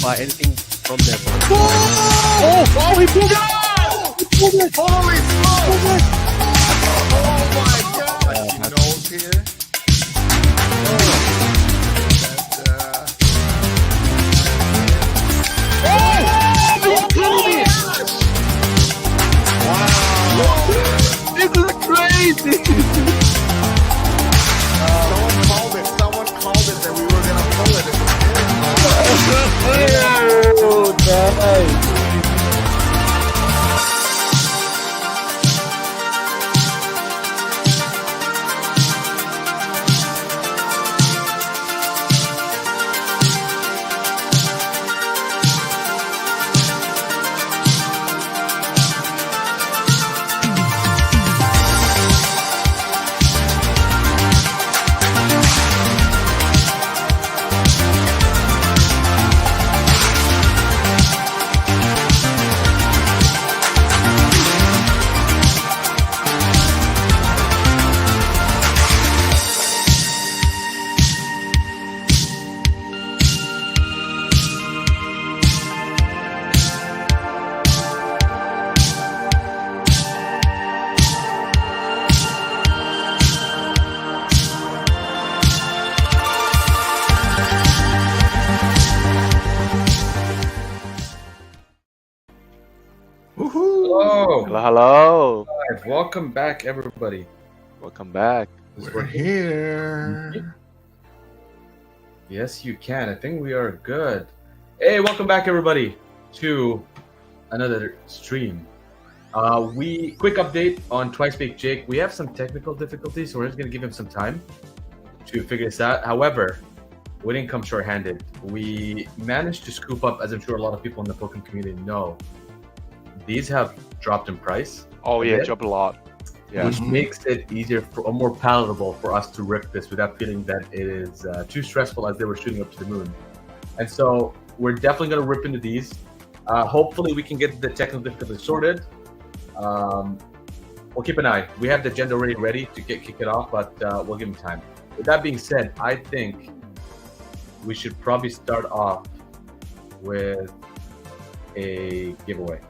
Buy anything from them. Oh, he pulled it! He pulled it! Holy smokes! Oh my god! He knows here. Wow! This is crazy! Someone called it that we were gonna pull it. Oh, nice! Hello. Right, welcome back, everybody. Welcome back. We're here. Yes, you can. I think we are good. Hey, welcome back, everybody, to another stream. Quick update on TwiceBakedJake. We have some technical difficulties, so we're just gonna give him some time to figure this out. However, we didn't come short-handed. We managed to scoop up, as I'm sure a lot of people in the Pokemon community know, these have dropped in price. Oh yeah, dropped a lot. Yeah. Which makes it easier or more palatable for us to rip this without feeling that it is too stressful as they were shooting up to the moon. And so we're definitely going to rip into these. Hopefully we can get the technical difficulty sorted. We'll keep an eye. We have the agenda already ready to kick it off, but we'll give them time. With that being said, I think we should probably start off with a giveaway.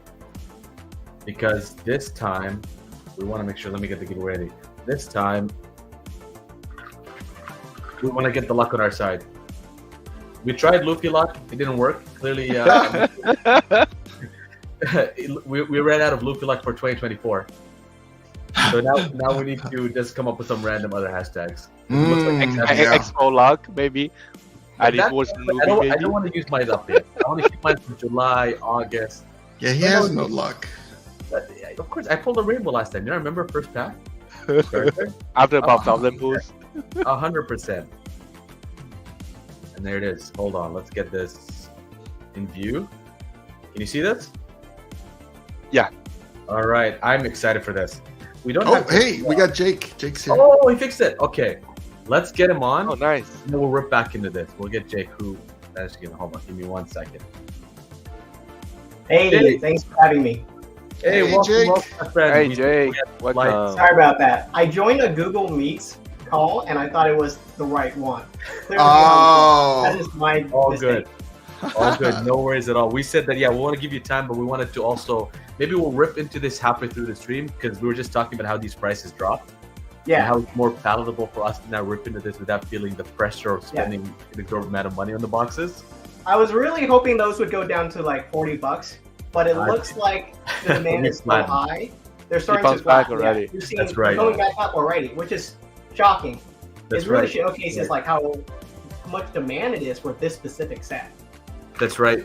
Because this time, we want to make sure, let me get the giveaway ready. This time, we want to get the luck on our side. We tried Luffy luck, it didn't work. Clearly, we ran out of Luffy luck for 2024. So now we need to just come up with some random other hashtags. Expo luck, maybe. I don't want to use mine up yet. I want to keep mine from July, August. Yeah, he has no luck. But, of course, I pulled a rainbow last time. You remember first pack? After about 1,000 pulls. 100%. And there it is. Hold on. Let's get this in view. Can you see this? Yeah. All right. I'm excited for this. We don't. Oh, hey, we got Jake. Jake's here. Oh, he fixed it. Okay. Let's get him on. Oh, nice. And then we'll rip back into this. We'll get Jake, who. Hold on. Give me 1 second. Hey, thanks for having me. Hey, welcome, Jake. welcome, my friend. Hey, Jake. Welcome. Sorry about that. I joined a Google Meets call and I thought it was the right one. Clearly, that is my all mistake. good. All good. No worries at all. We said that, yeah, we want to give you time, but we wanted to also, maybe we'll rip into this halfway through the stream because we were just talking about how these prices dropped. Yeah. And how it's more palatable for us to now rip into this without feeling the pressure of spending an exorbitant amount of money on the boxes. I was really hoping those would go down to like $40, but it looks like the demand is so high. They're starting to back already. You're seeing That's right. going back up already, which is shocking. That's it really right. showcases like how much demand it is for this specific set. That's right.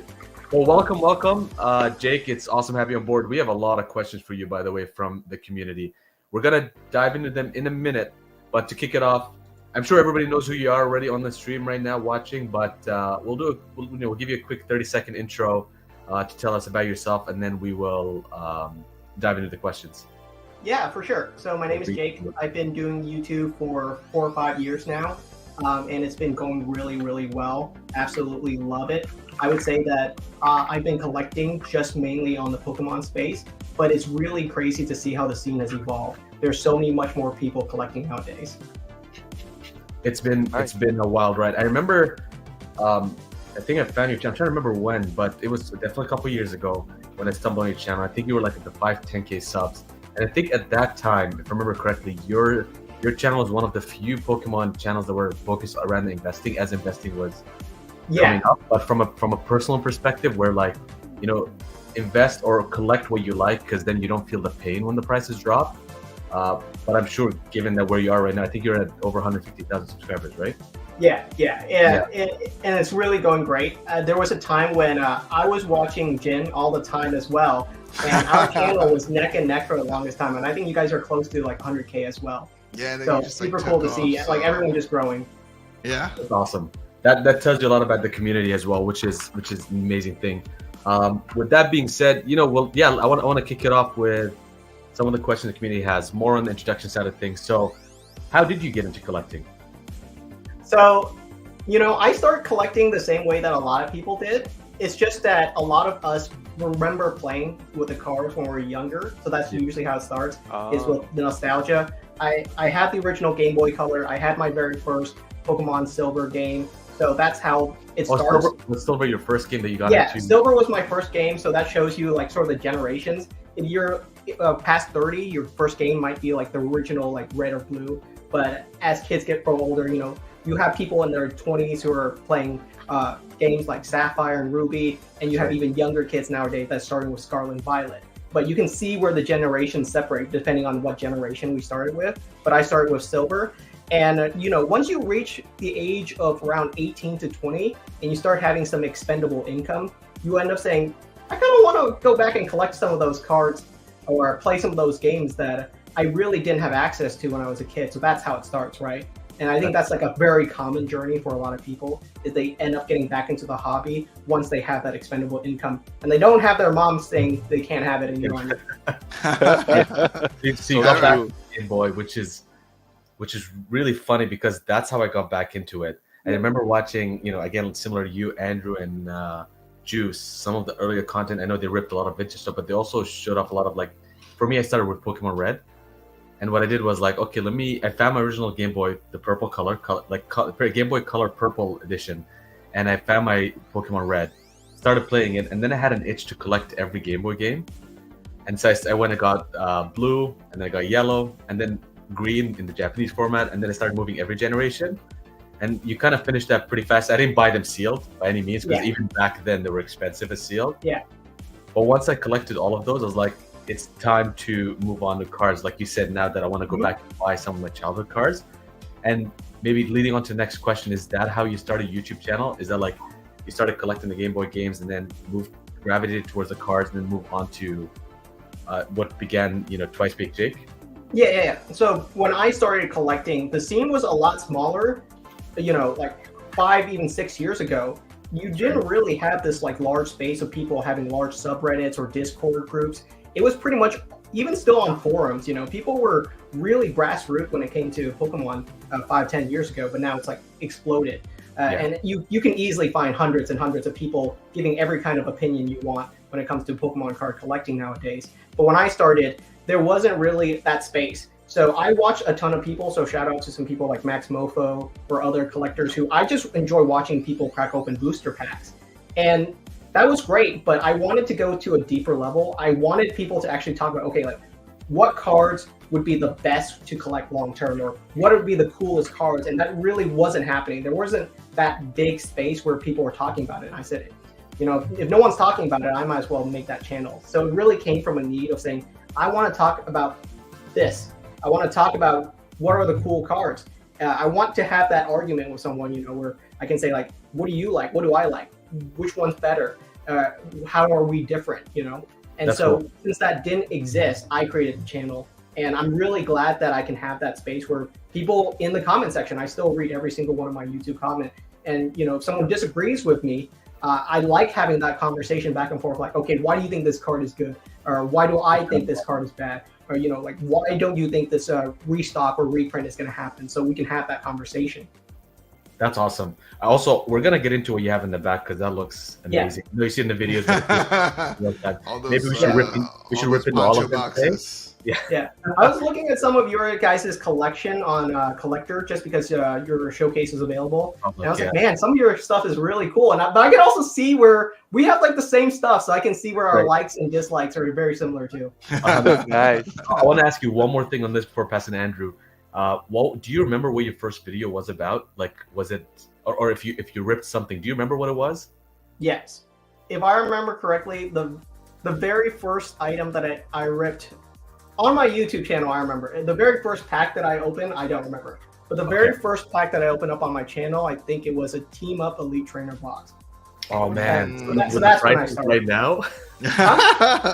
Well, welcome, Jake. It's awesome having you on board. We have a lot of questions for you, by the way, from the community. We're gonna dive into them in a minute, but to kick it off, I'm sure everybody knows who you are already on the stream right now watching, but we'll give you a quick 30-second intro to tell us about yourself, and then we will dive into the questions. Yeah, for sure. So my name is Jake. I've been doing YouTube for 4 or 5 years now, and it's been going really, really well. Absolutely love it. I would say that I've been collecting just mainly on the Pokemon space, but it's really crazy to see how the scene has evolved. There's so many much more people collecting nowadays. It's been a wild ride. I remember, I think I found your channel. I'm trying to remember when, but it was definitely a couple years ago when I stumbled on your channel. I think you were like at the 10K subs. And I think at that time, if I remember correctly, your channel was one of the few Pokemon channels that were focused around investing, as investing was coming up. But from a personal perspective, where like, you know, invest or collect what you like, because then you don't feel the pain when the prices drop. But I'm sure, given that where you are right now, I think you're at over 150,000 subscribers, right? Yeah. And it's really going great. There was a time when I was watching Jin all the time as well. And our channel was neck and neck for the longest time, and I think you guys are close to like 100K as well. Yeah, and then so you just, super like, cool to took see, off, like so- everyone just growing. Yeah. That's awesome. That tells you a lot about the community as well, which is an amazing thing. With that being said, you know, I want to kick it off with some of the questions the community has, more on the introduction side of things. So, how did you get into collecting? So, you know, I started collecting the same way that a lot of people did. It's just that a lot of us remember playing with the cards when we were younger. So that's usually how it starts, is with the nostalgia. I had the original Game Boy Color. I had my very first Pokemon Silver game. So that's how it starts. Was Silver your first game that you got into? into? Silver was my first game. So that shows you like sort of the generations. If you're past 30, your first game might be like the original like red or blue. But as kids get older, you know, you have people in their 20s who are playing games like Sapphire and Ruby, and you have even younger kids nowadays that's starting with Scarlet and Violet. But you can see where the generations separate depending on what generation we started with. But I started with Silver. And, you know, once you reach the age of around 18 to 20 and you start having some expendable income, you end up saying, I kind of want to go back and collect some of those cards or play some of those games that I really didn't have access to when I was a kid. So that's how it starts, right? And I think that's like a very common journey for a lot of people, is they end up getting back into the hobby once they have that expendable income. And they don't have their mom saying they can't have it anymore. So you got back to Game Boy, which is really funny because that's how I got back into it. And I remember watching, you know, again, similar to you, Andrew and Juice, some of the earlier content. I know they ripped a lot of vintage stuff, but they also showed off a lot of, like, for me, I started with Pokemon Red. And what I did was like, okay, I found my original Game Boy, the purple color, Game Boy Color Purple Edition. And I found my Pokemon Red, started playing it, and then I had an itch to collect every Game Boy game. And so I went and got blue, and then I got yellow, and then green in the Japanese format, and then I started moving every generation. And you kind of finished that pretty fast. I didn't buy them sealed by any means, because even back then they were expensive as sealed. Yeah. But once I collected all of those, I was like, it's time to move on to cards. Like you said, now that I want to go back and buy some of my childhood cards. And maybe leading on to the next question, is that how you started a YouTube channel? Is that like you started collecting the Game Boy games and then gravitated towards the cards and then move on to what began, you know, TwiceBakedJake? Yeah. So when I started collecting, the scene was a lot smaller, you know, like 5, even 6 years ago. You didn't really have this like large space of people having large subreddits or Discord groups. It was pretty much, even still on forums, you know, people were really grassroots when it came to Pokemon 5-10 years ago, but now it's like exploded. And you can easily find hundreds and hundreds of people giving every kind of opinion you want when it comes to Pokemon card collecting nowadays. But when I started, there wasn't really that space. So I watch a ton of people, so shout out to some people like Max Mofo or other collectors who I just enjoy watching people crack open booster packs. And that was great, but I wanted to go to a deeper level. I wanted people to actually talk about, okay, like what cards would be the best to collect long term, or what would be the coolest cards? And that really wasn't happening. There wasn't that big space where people were talking about it. And I said, you know, if no one's talking about it, I might as well make that channel. So it really came from a need of saying, I want to talk about this. I want to talk about what are the cool cards. I want to have that argument with someone, you know, where I can say like, what do you like? What do I like? Which one's better? How are we different, you know? And That's so cool. Since that didn't exist, I created the channel. And I'm really glad that I can have that space where people in the comment section, I still read every single one of my YouTube comment. And, you know, if someone disagrees with me, I like having that conversation back and forth, like, okay, why do you think this card is good? Or why do I think this card is bad? Or, you know, like, why don't you think this restock or reprint is going to happen? So we can have that conversation. That's awesome. Also, we're gonna get into what you have in the back because that looks amazing. You know, you see in the videos. Maybe we should rip into all of them today. Yeah. I was looking at some of your guys' collection on Collectr just because your showcase is available. And I was like, man, some of your stuff is really cool. But I can also see where we have like the same stuff, so I can see where our likes and dislikes are very similar too. Nice. I want to ask you one more thing on this before passing to Andrew. Do you remember what your first video was about? Like, was it, or if you ripped something, do you remember what it was? Yes. If I remember correctly, the very first item that I ripped on my YouTube channel, I remember. The very first pack that I opened, I don't remember. But the very first pack that I opened up on my channel, I think it was a Team Up Elite Trainer box. Oh man! So that's when I started. Right now.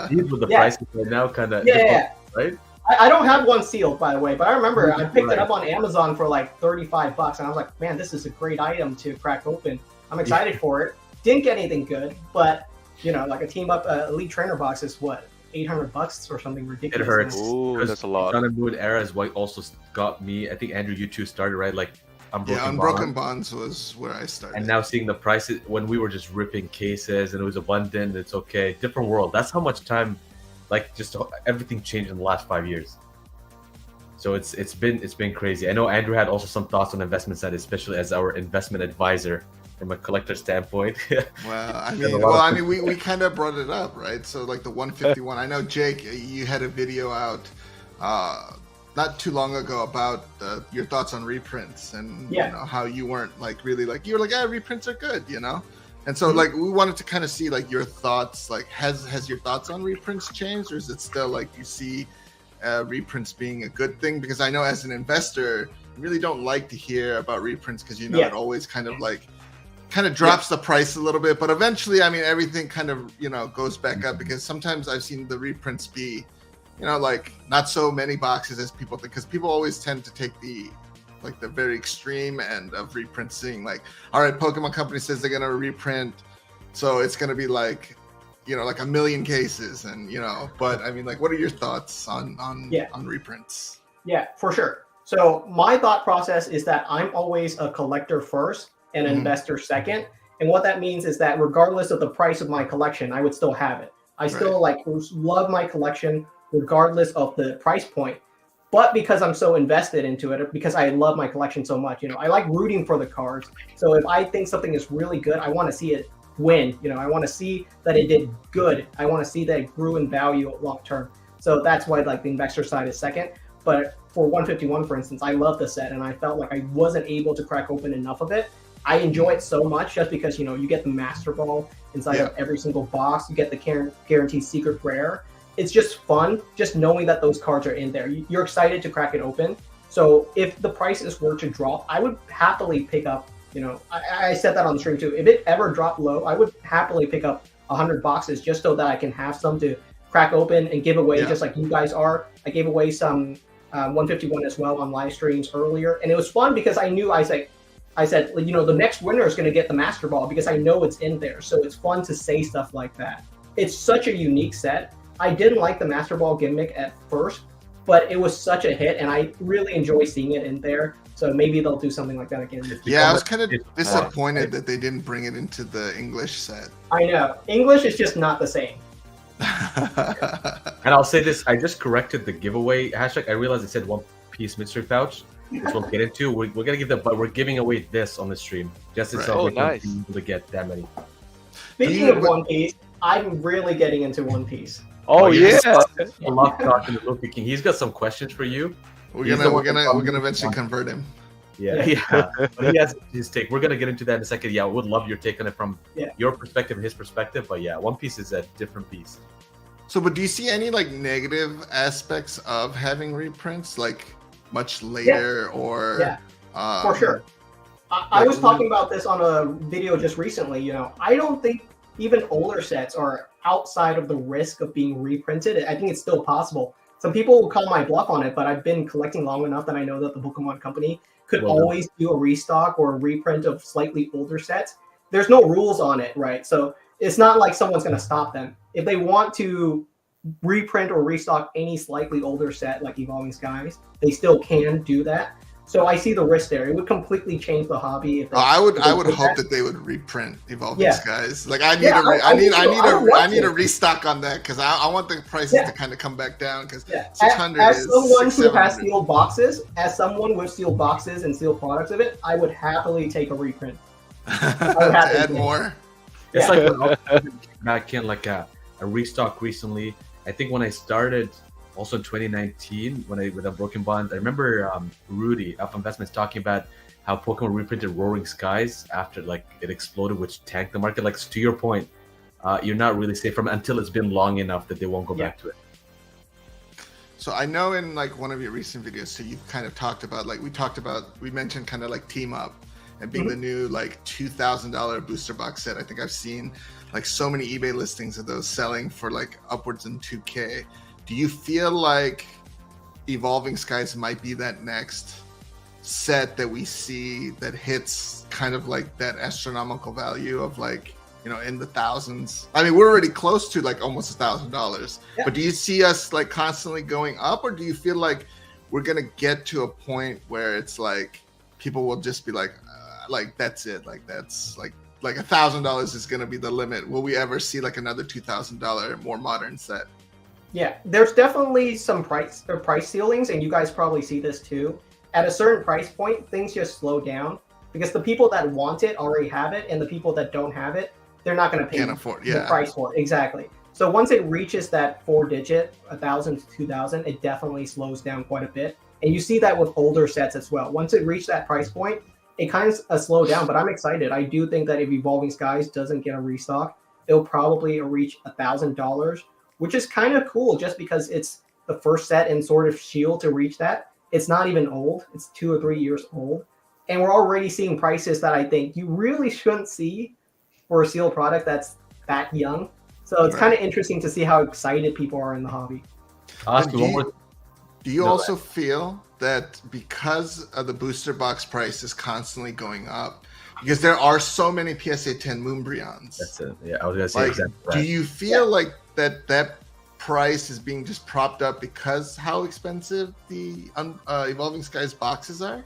These were the prices right now, kind of. Yeah. Right. I don't have one sealed, by the way, but I remember I picked it up on Amazon for like $35, and I was like, man, this is a great item to crack open. I'm excited for it. Didn't get anything good, but you know, like a Team Up Elite Trainer box is what, $800 or something ridiculous. It hurts. Ooh, that's a lot. John and Mood era is what also got me. I think Andrew, you two started right, like Unbroken Bonds was where I started. And now seeing the prices when we were just ripping cases and it was abundant, it's okay. Different world. That's how much time, like just everything changed in the last 5 years. So it's been crazy. I know Andrew had also some thoughts on investment side, especially as our investment advisor from a collector standpoint. I mean, we kind of brought it up, right? So like the 151. I know Jake, you had a video out not too long ago about your thoughts on reprints and you know how you weren't like really like, you were like, yeah, reprints are good, you know. And so like we wanted to kind of see like your thoughts, like has your thoughts on reprints changed, or is it still like you see reprints being a good thing? Because I know as an investor, you really don't like to hear about reprints because you know it always kind of drops the price a little bit, but eventually, I mean, everything kind of, you know, goes back up, because sometimes I've seen the reprints be, you know, like not so many boxes as people think, because people always tend to take the very extreme end of reprinting. Like, all right, Pokemon Company says they're gonna reprint, so it's gonna be like, you know, like 1 million cases, and you know. But I mean, like, what are your thoughts on reprints? Yeah, for sure. So my thought process is that I'm always a collector first and an investor second. And what that means is that regardless of the price of my collection, I would still have it. I still like love my collection regardless of the price point. But because I'm so invested into it, because I love my collection so much, you know, I like rooting for the cards. So if I think something is really good, I want to see it win. You know, I want to see that it did good. I want to see that it grew in value long term. So that's why like the investor side is second. But for 151, for instance, I love the set, and I felt like I wasn't able to crack open enough of it. I enjoy it so much just because, you know, you get the Master Ball inside of every single box. You get the guaranteed secret rare. It's just fun just knowing that those cards are in there. You're excited to crack it open. So if the prices were to drop, I would happily pick up, you know, I said that on the stream too. If it ever dropped low, I would happily pick up 100 boxes just so that I can have some to crack open and give away, just like you guys are. I gave away some 151 as well on live streams earlier. And it was fun because I knew, I said, you know, the next winner is going to get the Master Ball because I know it's in there. So it's fun to say stuff like that. It's such a unique set. I didn't like the Master Ball gimmick at first, but it was such a hit, and I really enjoy seeing it in there. So maybe they'll do something like that again. Yeah, I was kind of disappointed that they didn't bring it into the English set. I know. English is just not the same. And I'll say this, I just corrected the giveaway hashtag. I realized it said 1 piece mystery pouch. Which we'll get into. We're gonna give but we're giving away this on the stream just to celebrate being able to get that many. Speaking of One Piece, I'm really getting into One Piece. Oh yeah, I love talking to Luffy King. He's got some questions for you. We're gonna eventually convert him. Yeah. But he has his take. We're gonna get into that in a second. Yeah, I would love your take on it from your perspective and his perspective. But yeah, One Piece is a different piece. So, but do you see any like negative aspects of having reprints, like much later or? For sure. I was talking about this on a video just recently. You know, I don't think even older sets are outside of the risk of being reprinted. I think it's still possible. some people will call my bluff on it, but I've been collecting long enough that I know that the Pokemon Company could always do a restock or a reprint of slightly older sets. There's no rules on it, right? So it's not like someone's going to stop them. If they want to reprint or restock any slightly older set like Evolving Skies, they still can do that. So I see the risk there. It would completely change the hobby. If I would hope that they would reprint Evolving Skies. Like I need a restock on that because I want the prices to kind of come back down because 600 as is someone who has sealed boxes, as someone with sealed boxes and sealed products of it, I would happily take a reprint. Add more. It's like when I came back in like a restock recently. I think when I started also in 2019 with a Broken Bond, I remember Rudy Alpha Investments talking about how Pokemon reprinted Roaring Skies after like it exploded, which tanked the market. Like to your point, you're not really safe from it until it's been long enough that they won't go back to it. So I know in like one of your recent videos, so you kind of talked about like we mentioned kind of like Team Up and being the new like $2,000 booster box set. I think I've seen like so many eBay listings of those selling for like upwards in 2K. Do you feel like Evolving Skies might be that next set that we see that hits kind of like that astronomical value of like, you know, in the thousands? I mean, we're already close to like almost $1,000, but do you see us like constantly going up, or do you feel like we're going to get to a point where it's like people will just be like that's it, like that's like $1,000 is going to be the limit? Will we ever see like another $2,000 more modern set? Yeah, there's definitely some price ceilings, and you guys probably see this too. At a certain price point, things just slow down because the people that want it already have it, and the people that don't have it, they're not going to pay the price for it. Exactly. So once it reaches that 4-digit, 1,000 to 2,000, it definitely slows down quite a bit. And you see that with older sets as well. Once it reaches that price point, it kind of slow down, but I'm excited. I do think that if Evolving Skies doesn't get a restock, it'll probably reach $1,000, which is kind of cool just because it's the first set in Sword of Shield to reach that. It's not even old. It's 2 or 3 years old. And we're already seeing prices that I think you really shouldn't see for a sealed product that's that young. So it's kind of interesting to see how excited people are in the hobby. Do you also feel that because of the booster box price is constantly going up, because there are so many PSA 10 Moonbreons? That's it. Yeah, I was going to say like, exactly right. Do you feel like that price is being just propped up because how expensive the Evolving Skies boxes are?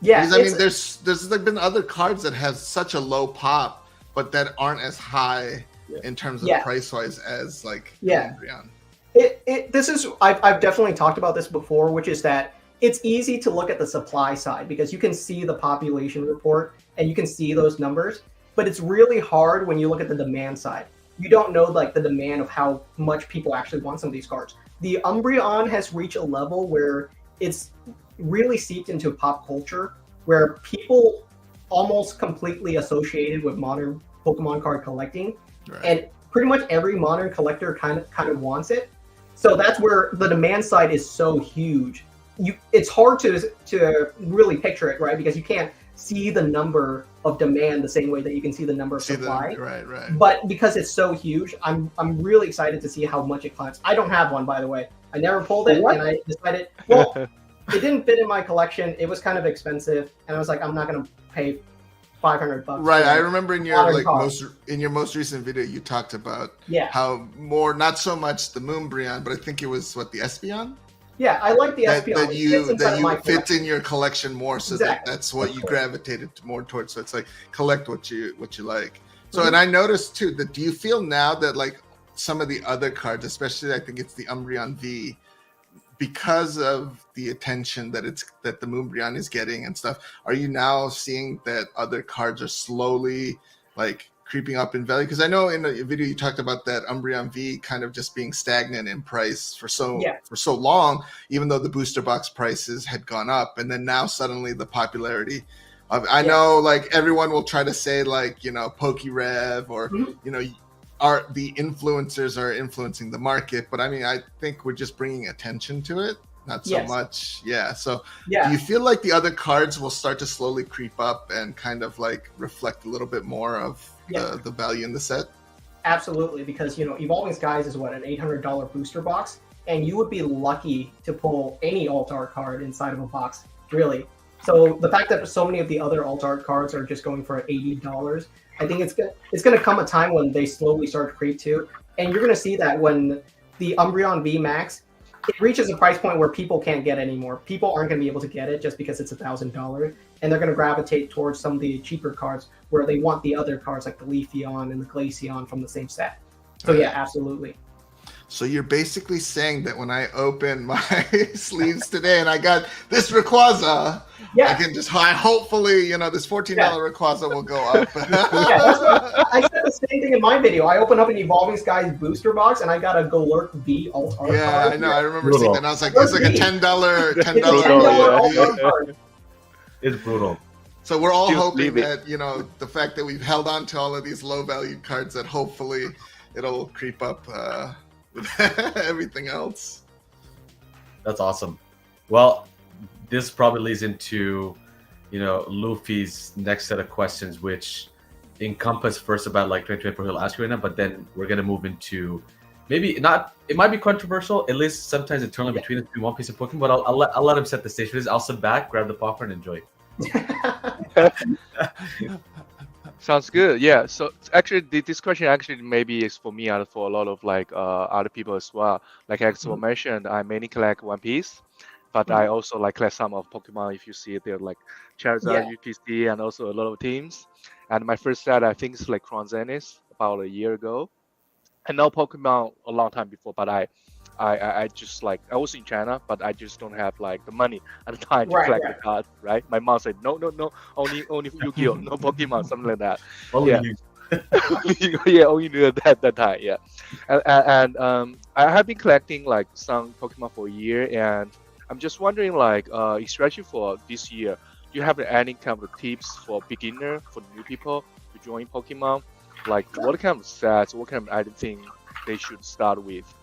Yeah, because I mean, there's like been other cards that have such a low pop, but that aren't as high in terms of price wise as like Moonbreon. This is I've definitely talked about this before, which is that it's easy to look at the supply side because you can see the population report and you can see those numbers, but it's really hard when you look at the demand side. You don't know like the demand of how much people actually want some of these cards. The Umbreon has reached a level where it's really seeped into pop culture, where people almost completely associated with modern Pokemon card collecting, and pretty much every modern collector kind of wants it. So that's where the demand side is so huge. It's hard to really picture it, right? Because you can't see the number of demand the same way that you can see the number of supply. Right. But because it's so huge, I'm really excited to see how much it climbs. I don't have one, by the way. I never pulled it, and I decided, well, it didn't fit in my collection. It was kind of expensive, and I was like, I'm not going to pay $500. Right. I remember in your most recent video, you talked about how more, not so much the Moonbreon, but I think it was the Espeon. Yeah, I like the Espeon. That fits in your collection more, so that's what you gravitated more towards. So it's like collect what you like. So and I noticed too that do you feel now that like some of the other cards, especially I think it's the Umbreon V, because of the attention that the Moonbreon is getting and stuff, are you now seeing that other cards are slowly like creeping up in value? Because I know in a video you talked about that Umbreon V kind of just being stagnant in price for so long, even though the booster box prices had gone up, and then now suddenly the popularity of I know like everyone will try to say like, you know, PokeRev or you know, the influencers are influencing the market, but I mean I think we're just bringing attention to it, not so much. So do you feel like the other cards will start to slowly creep up and kind of like reflect a little bit more of the value in the set? Absolutely, because you know Evolving Skies is what, an $800 booster box. and you would be lucky to pull any alt art card inside of a box, really. So the fact that so many of the other alt art cards are just going for $80, I think it's going to come a time when they slowly start to creep too, and you're going to see that when the Umbreon V Max, it reaches a price point where people can't get anymore. People aren't going to be able to get it just because it's $1,000, and they're going to gravitate towards some of the cheaper cards where they want the other cards like the Leafeon and the Glaceon from the same set. So yeah, absolutely. So you're basically saying that when I open my sleeves today and I got this Rayquaza, I can just hopefully, this $14 Rayquaza will go up. I said the same thing in my video. I opened up an Evolving Skies booster box and I got a Golurk V alt art card. I know. I remember seeing that. And I was like, it's like a $10 $10 card. It's brutal. So we're all hoping that, the fact that we've held on to all of these low value cards, that hopefully it'll creep up with everything else. That's awesome. Well, this probably leads into, Luffy's next set of questions, which encompass first about like 2024 he'll ask you right now, but then we're gonna move into maybe not. It might be controversial, at least sometimes internally between the two One Piece and Pokemon. But I'll let him set the stage for this. I'll sit back, grab the popcorn, and enjoy. Sounds good. Yeah. So actually, this question actually maybe is for me and for a lot of like other people as well. Like as I mentioned, I mainly collect One Piece, but I also like collect some of Pokemon. If you see it, they're like Charizard, UPC, and also a lot of teams. And my first set, I think, is like Crown Zenith about a year ago. I know Pokemon a long time before, but I just like I was in China, but I just don't have like the money at the time to collect the cards. Right? My mom said no, only Yu-Gi-Oh, no Pokemon, something like that. Only only knew at that time. Yeah, and I have been collecting like some Pokemon for a year, and I'm just wondering like especially for this year, do you have any kind of tips for beginner, for new people to join Pokemon? Like what kind of sets, what kind of item thing they should start with?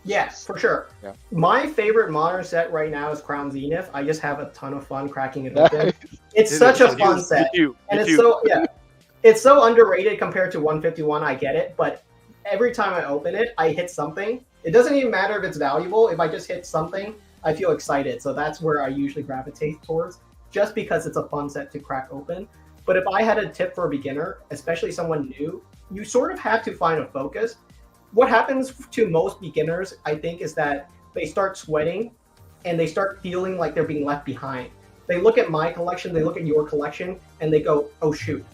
Yes, for sure. Yeah. My favorite modern set right now is Crown Zenith. I just have a ton of fun cracking it open. It's such a fun set. It's so underrated compared to 151. I get it, but every time I open it, I hit something. It doesn't even matter if it's valuable. If I just hit something, I feel excited. So that's where I usually gravitate towards, just because it's a fun set to crack open. But if I had a tip for a beginner, especially someone new, you sort of have to find a focus. What happens to most beginners, I think, is that they start sweating and they start feeling like they're being left behind. They look at my collection, they look at your collection, and they go, oh shoot,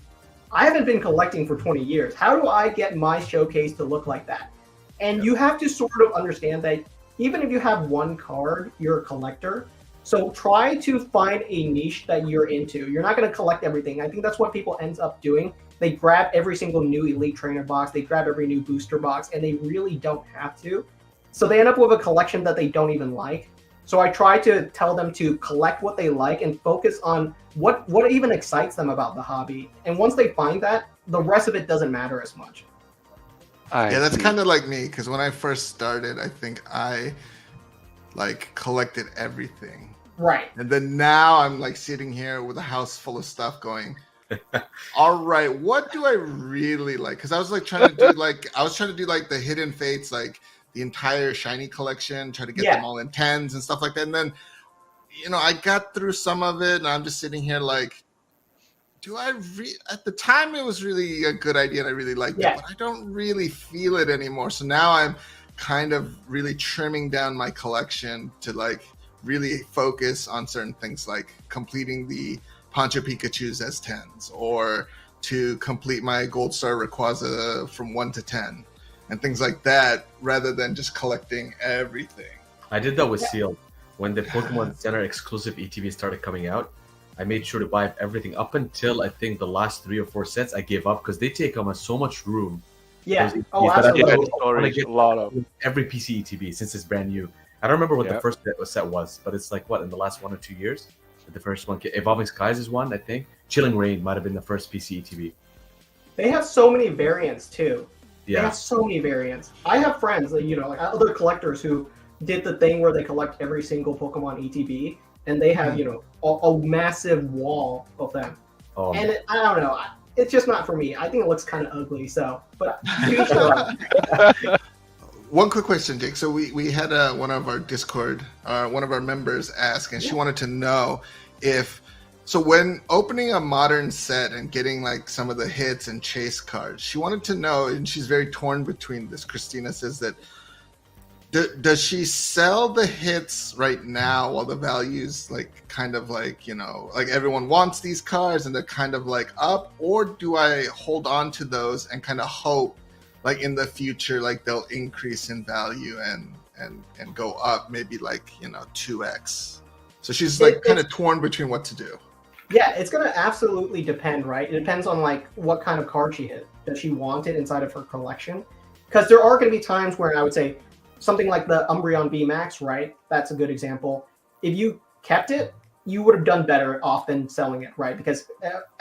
I haven't been collecting for 20 years. How do I get my showcase to look like that? And you have to sort of understand that even if you have one card, you're a collector. So try to find a niche that you're into. You're not going to collect everything. I think that's what people end up doing. They grab every single new Elite Trainer box, they grab every new booster box, and they really don't have to. So they end up with a collection that they don't even like. So I try to tell them to collect what they like and focus on what even excites them about the hobby. And once they find that, the rest of it doesn't matter as much. Yeah, that's kind of like me, because when I first started, I think I like collected everything. Right. And then now I'm like sitting here with a house full of stuff going, all right, what do I really like? Because I was like trying to do like the Hidden Fates, like the entire shiny collection, try to get them all in 10s and stuff like that. And then, I got through some of it and I'm just sitting here like, at the time it was really a good idea and I really liked it, but I don't really feel it anymore. So now I'm kind of really trimming down my collection to like really focus on certain things, like completing the Poncho Pikachus as 10s, or to complete my Gold Star Rayquaza from 1 to 10 and things like that, rather than just collecting everything. I did that with Sealed. When the Pokemon Center exclusive ETB started coming out, I made sure to buy everything up until I think the last 3 or 4 sets I gave up because they take up so much room. Yeah. Absolutely. A lot of every PC ETB since it's brand new. I don't remember what the first set was, but it's like in the last 1 or 2 years. The first one, Evolving Skies is one, I think. Chilling Rain might have been the first PC ETB. They have so many variants too. Yeah. They have so many variants. I have friends, like other collectors who did the thing where they collect every single Pokemon ETB, and they have a massive wall of them. Oh, and I don't know, it's just not for me. I think it looks kind of ugly. So, but one quick question, Jake. So we had one of our Discord, one of our members ask, and she wanted to know if, so when opening a modern set and getting like some of the hits and chase cards, she wanted to know, and she's very torn between this. Christina says that, does she sell the hits right now while the value's like kind of like, you know, like everyone wants these cards and they're kind of like up, or do I hold on to those and kind of hope like in the future like they'll increase in value and go up maybe like, you know, 2x? So she's like kind of torn between what to do. Yeah, it's gonna absolutely depend, right? It depends on like what kind of card she hit that she wanted inside of her collection, because there are going to be times where I would say something like the Umbreon VMAX, right? That's a good example. If you kept it, you would have done better off than selling it, right? Because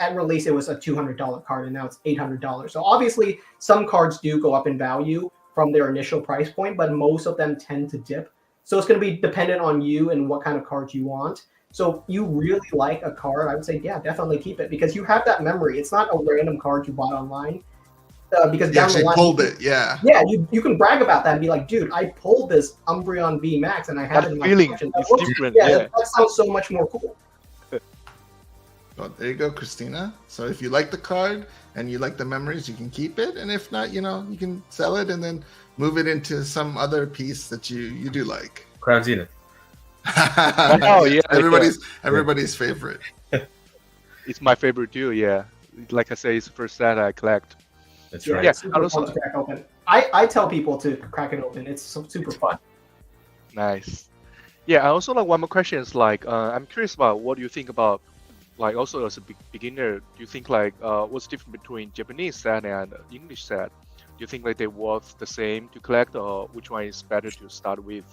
at release it was a $200 card and now it's $800. So obviously some cards do go up in value from their initial price point, but most of them tend to dip. So it's going to be dependent on you and what kind of cards you want. So if you really like a card, I would say, yeah, definitely keep it, because you have that memory. It's not a random card you bought online. Because down the line, pulled it, yeah. Yeah, you can brag about that and be like, dude, I pulled this Umbreon VMAX and I have it in my collection. It's different. Yeah, Yeah. that sounds so much more cool. Well, there you go, Christina. So if you like the card and you like the memories, you can keep it, and if not, you know, you can sell it and then move it into some other piece that you do like. Crown Zenith. Oh yeah, everybody's favorite. It's my favorite too. Yeah, like I say, it's the first set I collect. That's Yeah, right. Yeah, it's super also- fun to crack open. I tell people to crack it open. It's super fun. Nice. Yeah, I also like one more question is like, I'm curious about what you think about, like also as a beginner, do you think like what's different between Japanese set and English set? Do you think like they're worth the same to collect, or which one is better to start with?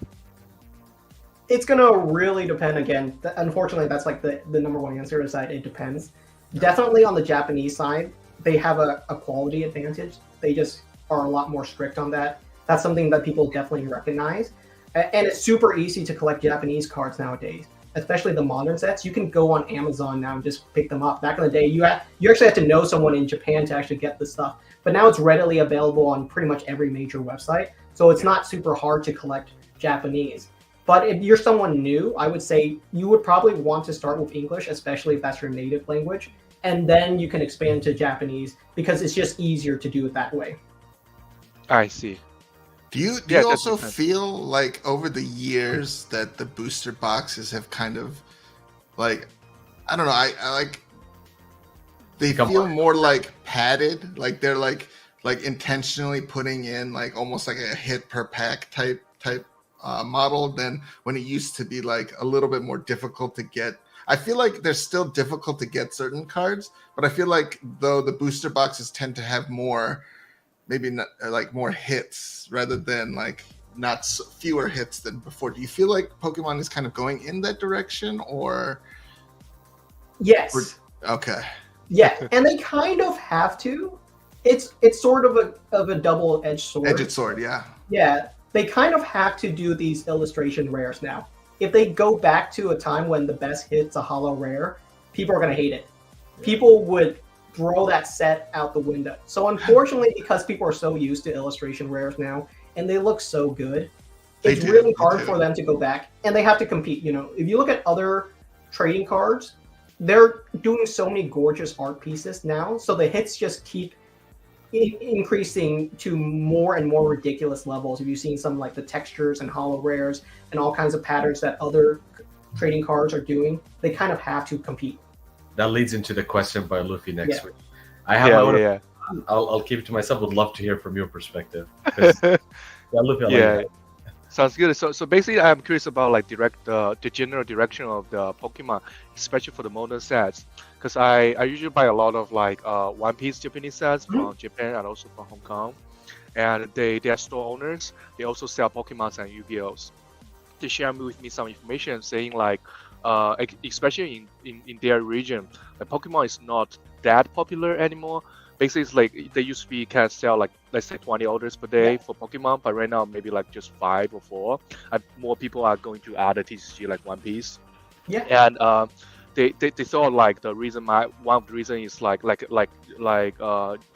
It's gonna really depend again. Unfortunately, that's like the number one answer is that it depends. Definitely on the Japanese side, they have a quality advantage. They just are a lot more strict on that. That's something that people definitely recognize. And it's super easy to collect Japanese cards nowadays, especially the modern sets. You can go on Amazon now and just pick them up. Back in the day, you actually had to know someone in Japan to actually get the stuff. But now it's readily available on pretty much every major website. So it's not super hard to collect Japanese. But if you're someone new, I would say you would probably want to start with English, especially if that's your native language. And then you can expand to Japanese because it's just easier to do it that way. I see. Do you Yeah, that also depends. feel like over the years that the booster boxes have kind of like, I don't know, I like, they feel more like padded, like they're like intentionally putting in like almost like a hit per pack type model than when it used to be like a little bit more difficult to get. I feel like they're still difficult to get certain cards, but I feel like though the booster boxes tend to have more, maybe not, like more hits rather than like not fewer hits than before. Do you feel like Pokemon is kind of going in that direction, or? Yes. Okay. Yeah, and they kind of have to. It's sort of a double-edged sword. Edged sword, yeah. Yeah, they kind of have to do these illustration rares now. If they go back to a time when the best hit's a holo rare, people are going to hate it. People would throw that set out the window. So unfortunately, because people are so used to illustration rares now, and they look so good, it's really hard for them to go back, and they have to compete. You know, if you look at other trading cards, they're doing so many gorgeous art pieces now, so the hits just keep increasing to more and more ridiculous levels. If you've seen some like the textures and holo rares and all kinds of patterns that other trading cards are doing, they kind of have to compete. That leads into the question by Luffy next Yeah. week. I have my own. Yeah. I'll keep it to myself. Would love to hear from your perspective. 'Cause- yeah, Luffy, I like Yeah. that. Sounds good. So basically, I'm curious about like the general direction of the Pokemon, especially for the modern sets, because I usually buy a lot of like One Piece Japanese sets from Japan and also from Hong Kong, and they are store owners. They also sell Pokemons and Yu-Gi-Ohs. They share with me some information saying like, especially in their region, the Pokemon is not that popular anymore. Basically, it's like they used to be can sell like let's say 20 orders per day for Pokemon, but right now maybe like just 5 or 4. More people are going to other TCG like One Piece. Yeah. And they thought like the reason one of the reason is like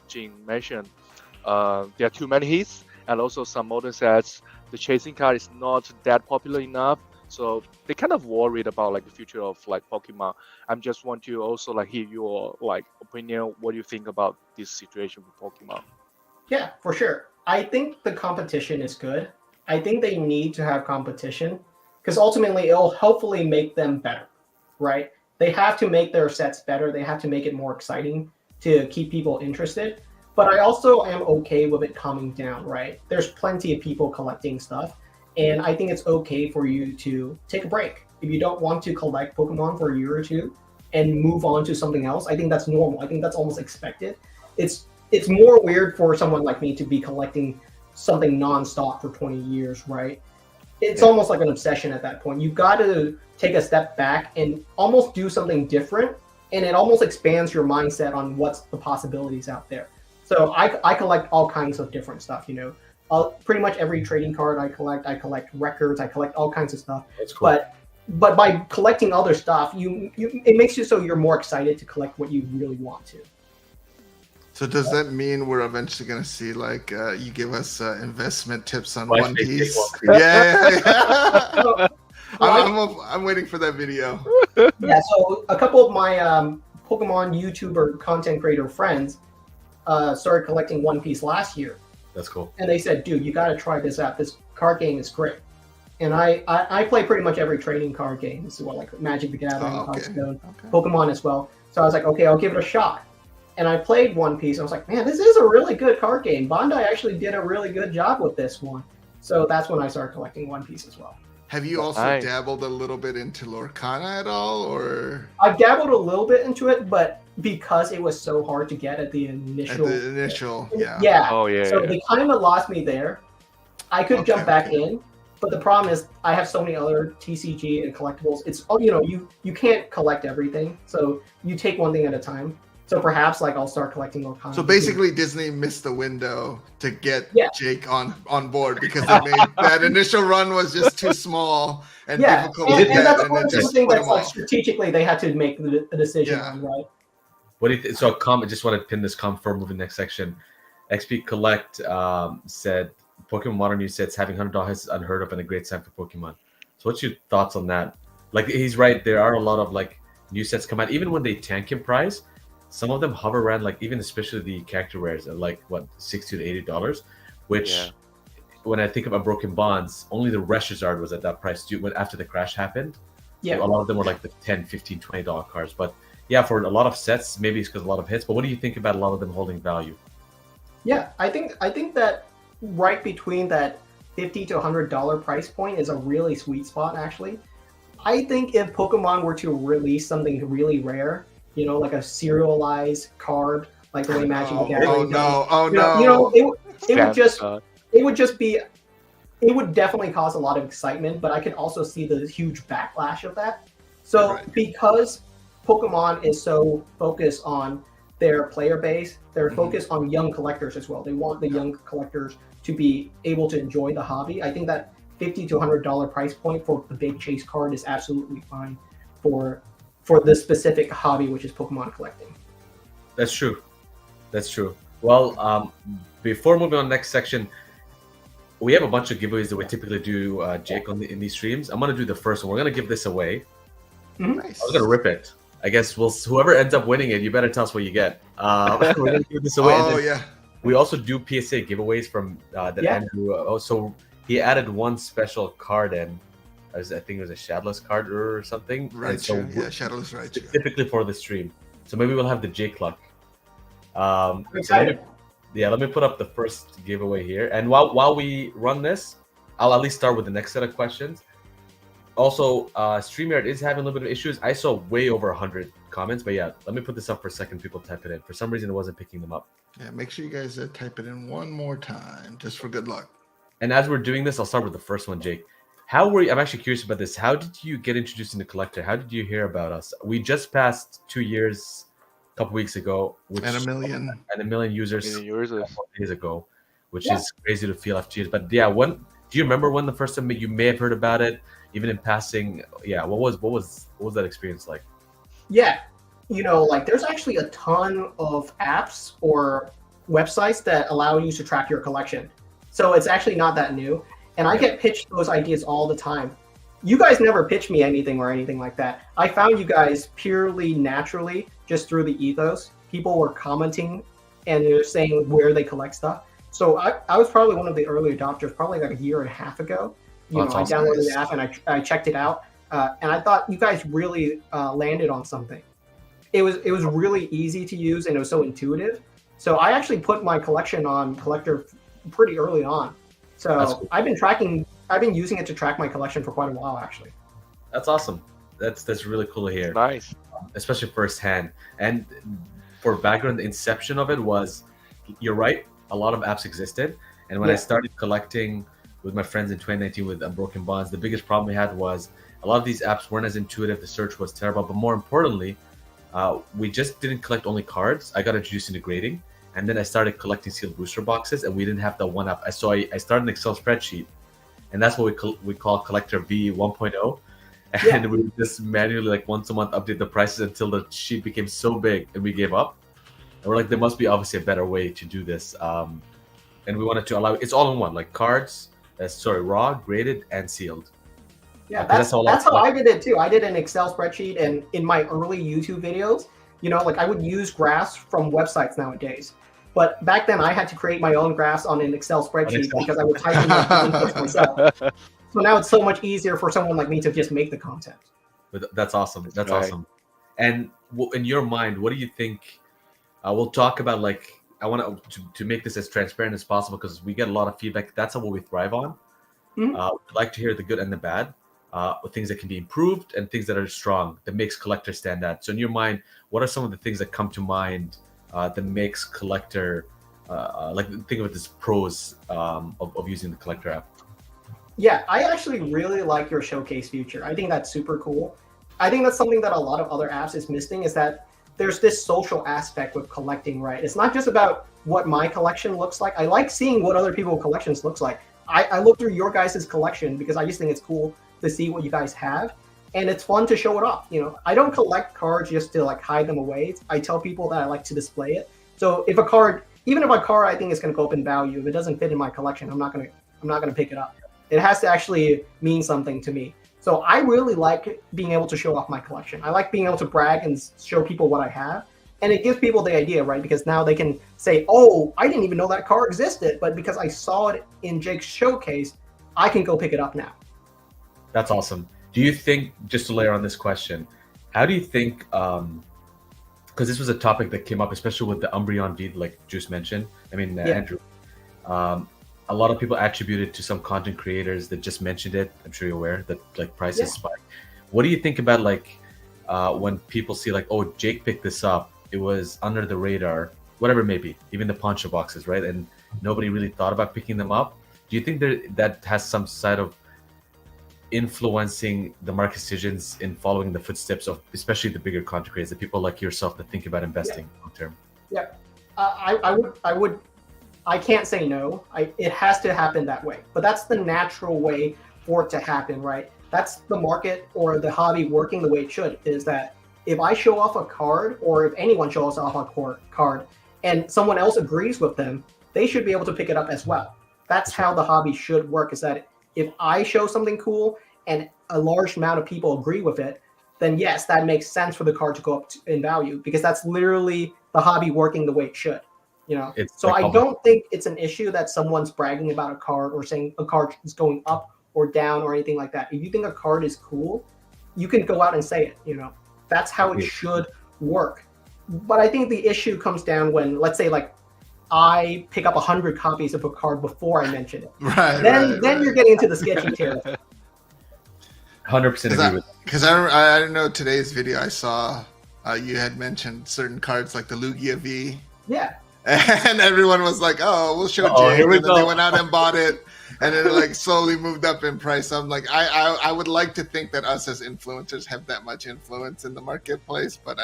Jing mentioned, there are too many hits and also some modern sets, the chasing card is not that popular enough. So they kind of worried about like the future of like Pokemon. I'm just want to also like hear your like opinion. What do you think about this situation with Pokemon? Yeah, for sure. I think the competition is good. I think they need to have competition because ultimately it'll hopefully make them better, right? They have to make their sets better. They have to make it more exciting to keep people interested. But I also am okay with it calming down, right? There's plenty of people collecting stuff, and I think it's okay for you to take a break. If you don't want to collect Pokemon for a year or two and move on to something else, I think that's normal. I think that's almost expected. It's more weird for someone like me to be collecting something nonstop for 20 years, right? It's almost like an obsession at that point. You've got to take a step back and almost do something different, and it almost expands your mindset on what's the possibilities out there. So I collect all kinds of different stuff, you know. Pretty much every trading card I collect records, I collect all kinds of stuff. That's cool. But by collecting other stuff, it makes you so you're more excited to collect what you really want to. So does that mean we're eventually going to see like you give us investment tips on One Piece? Yeah. I'm waiting for that video. Yeah, so a couple of my Pokemon YouTuber content creator friends started collecting One Piece last year. That's cool. And they said, dude, you got to try this out. This card game is great. And I play pretty much every trading card game. So like Magic the Gathering, Hearthstone, Pokemon as well. So I was like, okay, I'll give it a shot. And I played One Piece. I was like, man, this is a really good card game. Bandai actually did a really good job with this one. So that's when I started collecting One Piece as well. Have you also dabbled a little bit into Lorcana at all, or? I've dabbled a little bit into it, but because it was so hard to get at the initial. Yeah. Oh yeah. So they kind of lost me there. I could jump back in, but the problem is I have so many other TCG and collectibles. It's you can't collect everything, so you take one thing at a time. So perhaps like I'll start collecting Lorcana. So basically, Disney missed the window to get Jake on board because they made that initial run was just too small and difficult to get. And that's one thing that's like strategically they had to make the decision on, right? What do you so a comment? Just want to pin this comment for moving next section. XP Collect said Pokemon Modern new sets having $100 is unheard of and a great sign for Pokemon. So what's your thoughts on that? Like he's right, there are a lot of like new sets come out even when they tank in price. Some of them hover around, like even especially the character rares at like what $60 to $80, which when I think of Unbroken Bonds, only the Reshazard was at that price too. When after the crash happened, so a lot of them were like the $10, $15, $20 cards. But yeah, for a lot of sets, maybe it's because a lot of hits. But what do you think about a lot of them holding value? Yeah, I think that right between that $50 to $100 price point is a really sweet spot. Actually, I think if Pokemon were to release something really rare. You know, like a serialized card, like the way Magic the Gathering does. You know, it would definitely cause a lot of excitement, but I could also see the huge backlash of that. So because Pokemon is so focused on their player base, they're focused on young collectors as well. They want the young collectors to be able to enjoy the hobby. I think that $50 to $100 price point for the big chase card is absolutely fine for this specific hobby, which is Pokemon collecting. That's true. Well, before moving on to the next section, we have a bunch of giveaways that we typically do, Jake, in these streams. I'm going to do the first one. We're going to give this away. Nice. I was going to rip it. I guess whoever ends up winning it, you better tell us what you get. We're going to give this away. We also do PSA giveaways from Andrew. So he added one special card in. I think it was a Shadowless card or something. Right. So Shadowless Raichu. Specifically for the stream. So maybe we'll have the Jake luck. I'm excited. Let me put up the first giveaway here. And while we run this, I'll at least start with the next set of questions. Also, StreamYard is having a little bit of issues. I saw way over 100 comments, but yeah, let me put this up for a second. People type it in. For some reason, it wasn't picking them up. Yeah, make sure you guys type it in one more time, just for good luck. And as we're doing this, I'll start with the first one, Jake. I'm actually curious about this. How did you get introduced into Collectr? How did you hear about us? We just passed 2 years a couple weeks ago. And a million users a couple days ago, which is crazy to feel after years. But yeah, do you remember when the first time you may have heard about it, even in passing? Yeah, what was that experience like? Yeah, like there's actually a ton of apps or websites that allow you to track your collection. So it's actually not that new. And I get pitched those ideas all the time. You guys never pitch me anything or anything like that. I found you guys purely naturally just through the ethos. People were commenting and they're saying where they collect stuff. So I was probably one of the early adopters, probably like a year and a half ago. I downloaded the app and I checked it out. And I thought you guys really landed on something. It was really easy to use and it was so intuitive. So I actually put my collection on Collectr pretty early on. So cool. I've been using it to track my collection for quite a while, actually. That's awesome. That's really cool to hear. Nice. Especially firsthand. And for background, the inception of it was, you're right, a lot of apps existed. And when I started collecting with my friends in 2019 with Unbroken Bonds, the biggest problem we had was a lot of these apps weren't as intuitive. The search was terrible. But more importantly, we just didn't collect only cards. I got introduced into grading. And then I started collecting sealed booster boxes, and we didn't have that one app. So I started an Excel spreadsheet, and that's what we call Collectr V 1.0. And we would just manually, like once a month, update the prices until the sheet became so big, and we gave up. And we're like, there must be obviously a better way to do this. And we wanted to allow it's all in one, like cards, raw, graded, and sealed. Yeah, that's how I did it too. I did an Excel spreadsheet, and in my early YouTube videos, like I would use graphs from websites nowadays. But back then, I had to create my own graphs on an Excel spreadsheet because I would type in my myself. So now it's so much easier for someone like me to just make the content. But that's awesome. That's awesome. And in your mind, what do you think? We'll talk about, like, I want to make this as transparent as possible because we get a lot of feedback. That's what we thrive on. We'd like to hear the good and the bad, things that can be improved and things that are strong, that makes Collectr stand out. So in your mind, what are some of the things that come to mind that makes Collectr, think of it as pros of using the Collectr app? Yeah, I actually really like your showcase feature. I think that's super cool. I think that's something that a lot of other apps is missing, is that there's this social aspect with collecting, right? It's not just about what my collection looks like. I like seeing what other people's collections looks like. I look through your guys' collection because I just think it's cool to see what you guys have. And it's fun to show it off. I don't collect cards just to like hide them away. I tell people that I like to display it. So if a card, even if a card I think is going to go up in value, if it doesn't fit in my collection, I'm not going to pick it up. It has to actually mean something to me. So I really like being able to show off my collection. I like being able to brag and show people what I have. And it gives people the idea, right? Because now they can say, oh, I didn't even know that card existed. But because I saw it in Jake's showcase, I can go pick it up now. That's awesome. Do you think, just to layer on this question, how do you think, because this was a topic that came up, especially with the Umbreon V, like Juice mentioned, Andrew, a lot of people attribute it to some content creators that just mentioned it. I'm sure you're aware that like prices spike. What do you think about when people see like, oh, Jake picked this up, it was under the radar, whatever it may be, even the poncho boxes, right? And nobody really thought about picking them up. Do you think that has some side of influencing the market decisions in following the footsteps of especially the bigger content creators, the people like yourself that think about investing long term? Yeah, I can't say no. It has to happen that way, but that's the natural way for it to happen, right? That's the market or the hobby working the way it should, is that if I show off a card, or if anyone shows off a card and someone else agrees with them, they should be able to pick it up as well. That's how the hobby should work, is that if I show something cool and a large amount of people agree with it, then yes, that makes sense for the card to go up in value, because that's literally the hobby working the way it should. So I don't think it's an issue that someone's bragging about a card or saying a card is going up or down or anything like that. If you think a card is cool, you can go out and say it. That's how it should work. But I think the issue comes down when, let's say, like, I pick up 100 copies of a card before I mention it. Then you're getting into the sketchy territory. 100% agree with that. Because I don't know, today's video I saw you had mentioned certain cards like the Lugia V. Yeah. And everyone was like, "Oh, we'll show Jake." And then they went out and bought it, and it like slowly moved up in price. I'm like, I would like to think that us as influencers have that much influence in the marketplace, but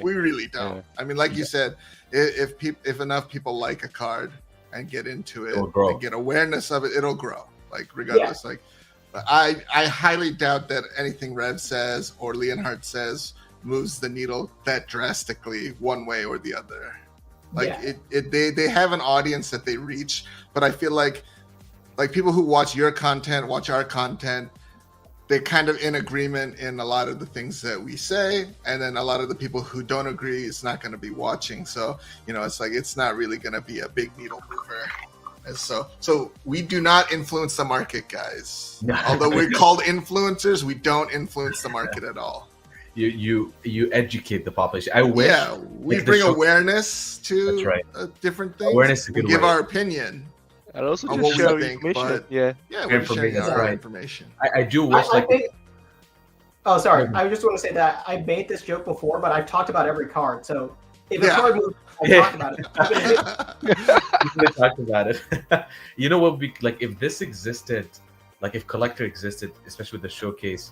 we really don't. Yeah. I mean, like you said, if enough people like a card and get into it and get awareness of it, it'll grow. Like regardless, I highly doubt that anything Rev says or Leonhardt says moves the needle that drastically one way or the other. Like they have an audience that they reach, but I feel like like people who watch your content, watch our content, they're kind of in agreement in a lot of the things that we say, and then a lot of the people who don't agree is not going to be watching. So it's like it's not really going to be a big needle mover. And so we do not influence the market, guys. Although we're called influencers, we don't influence the market at all. You educate the population. I wish. Yeah, we bring awareness to different things. Awareness is a we good give way. our opinion. And also on just what we share think, information. but- Yeah. Yeah, we're sharing Information, our right. information. I do wish I like think, oh, sorry. I just want to say that I made this joke before, but I've talked about every card. So if a Yeah. card moves, I talked about it. we could have talked about it. You know what? Like if this existed, like if Collectr existed, especially with the showcase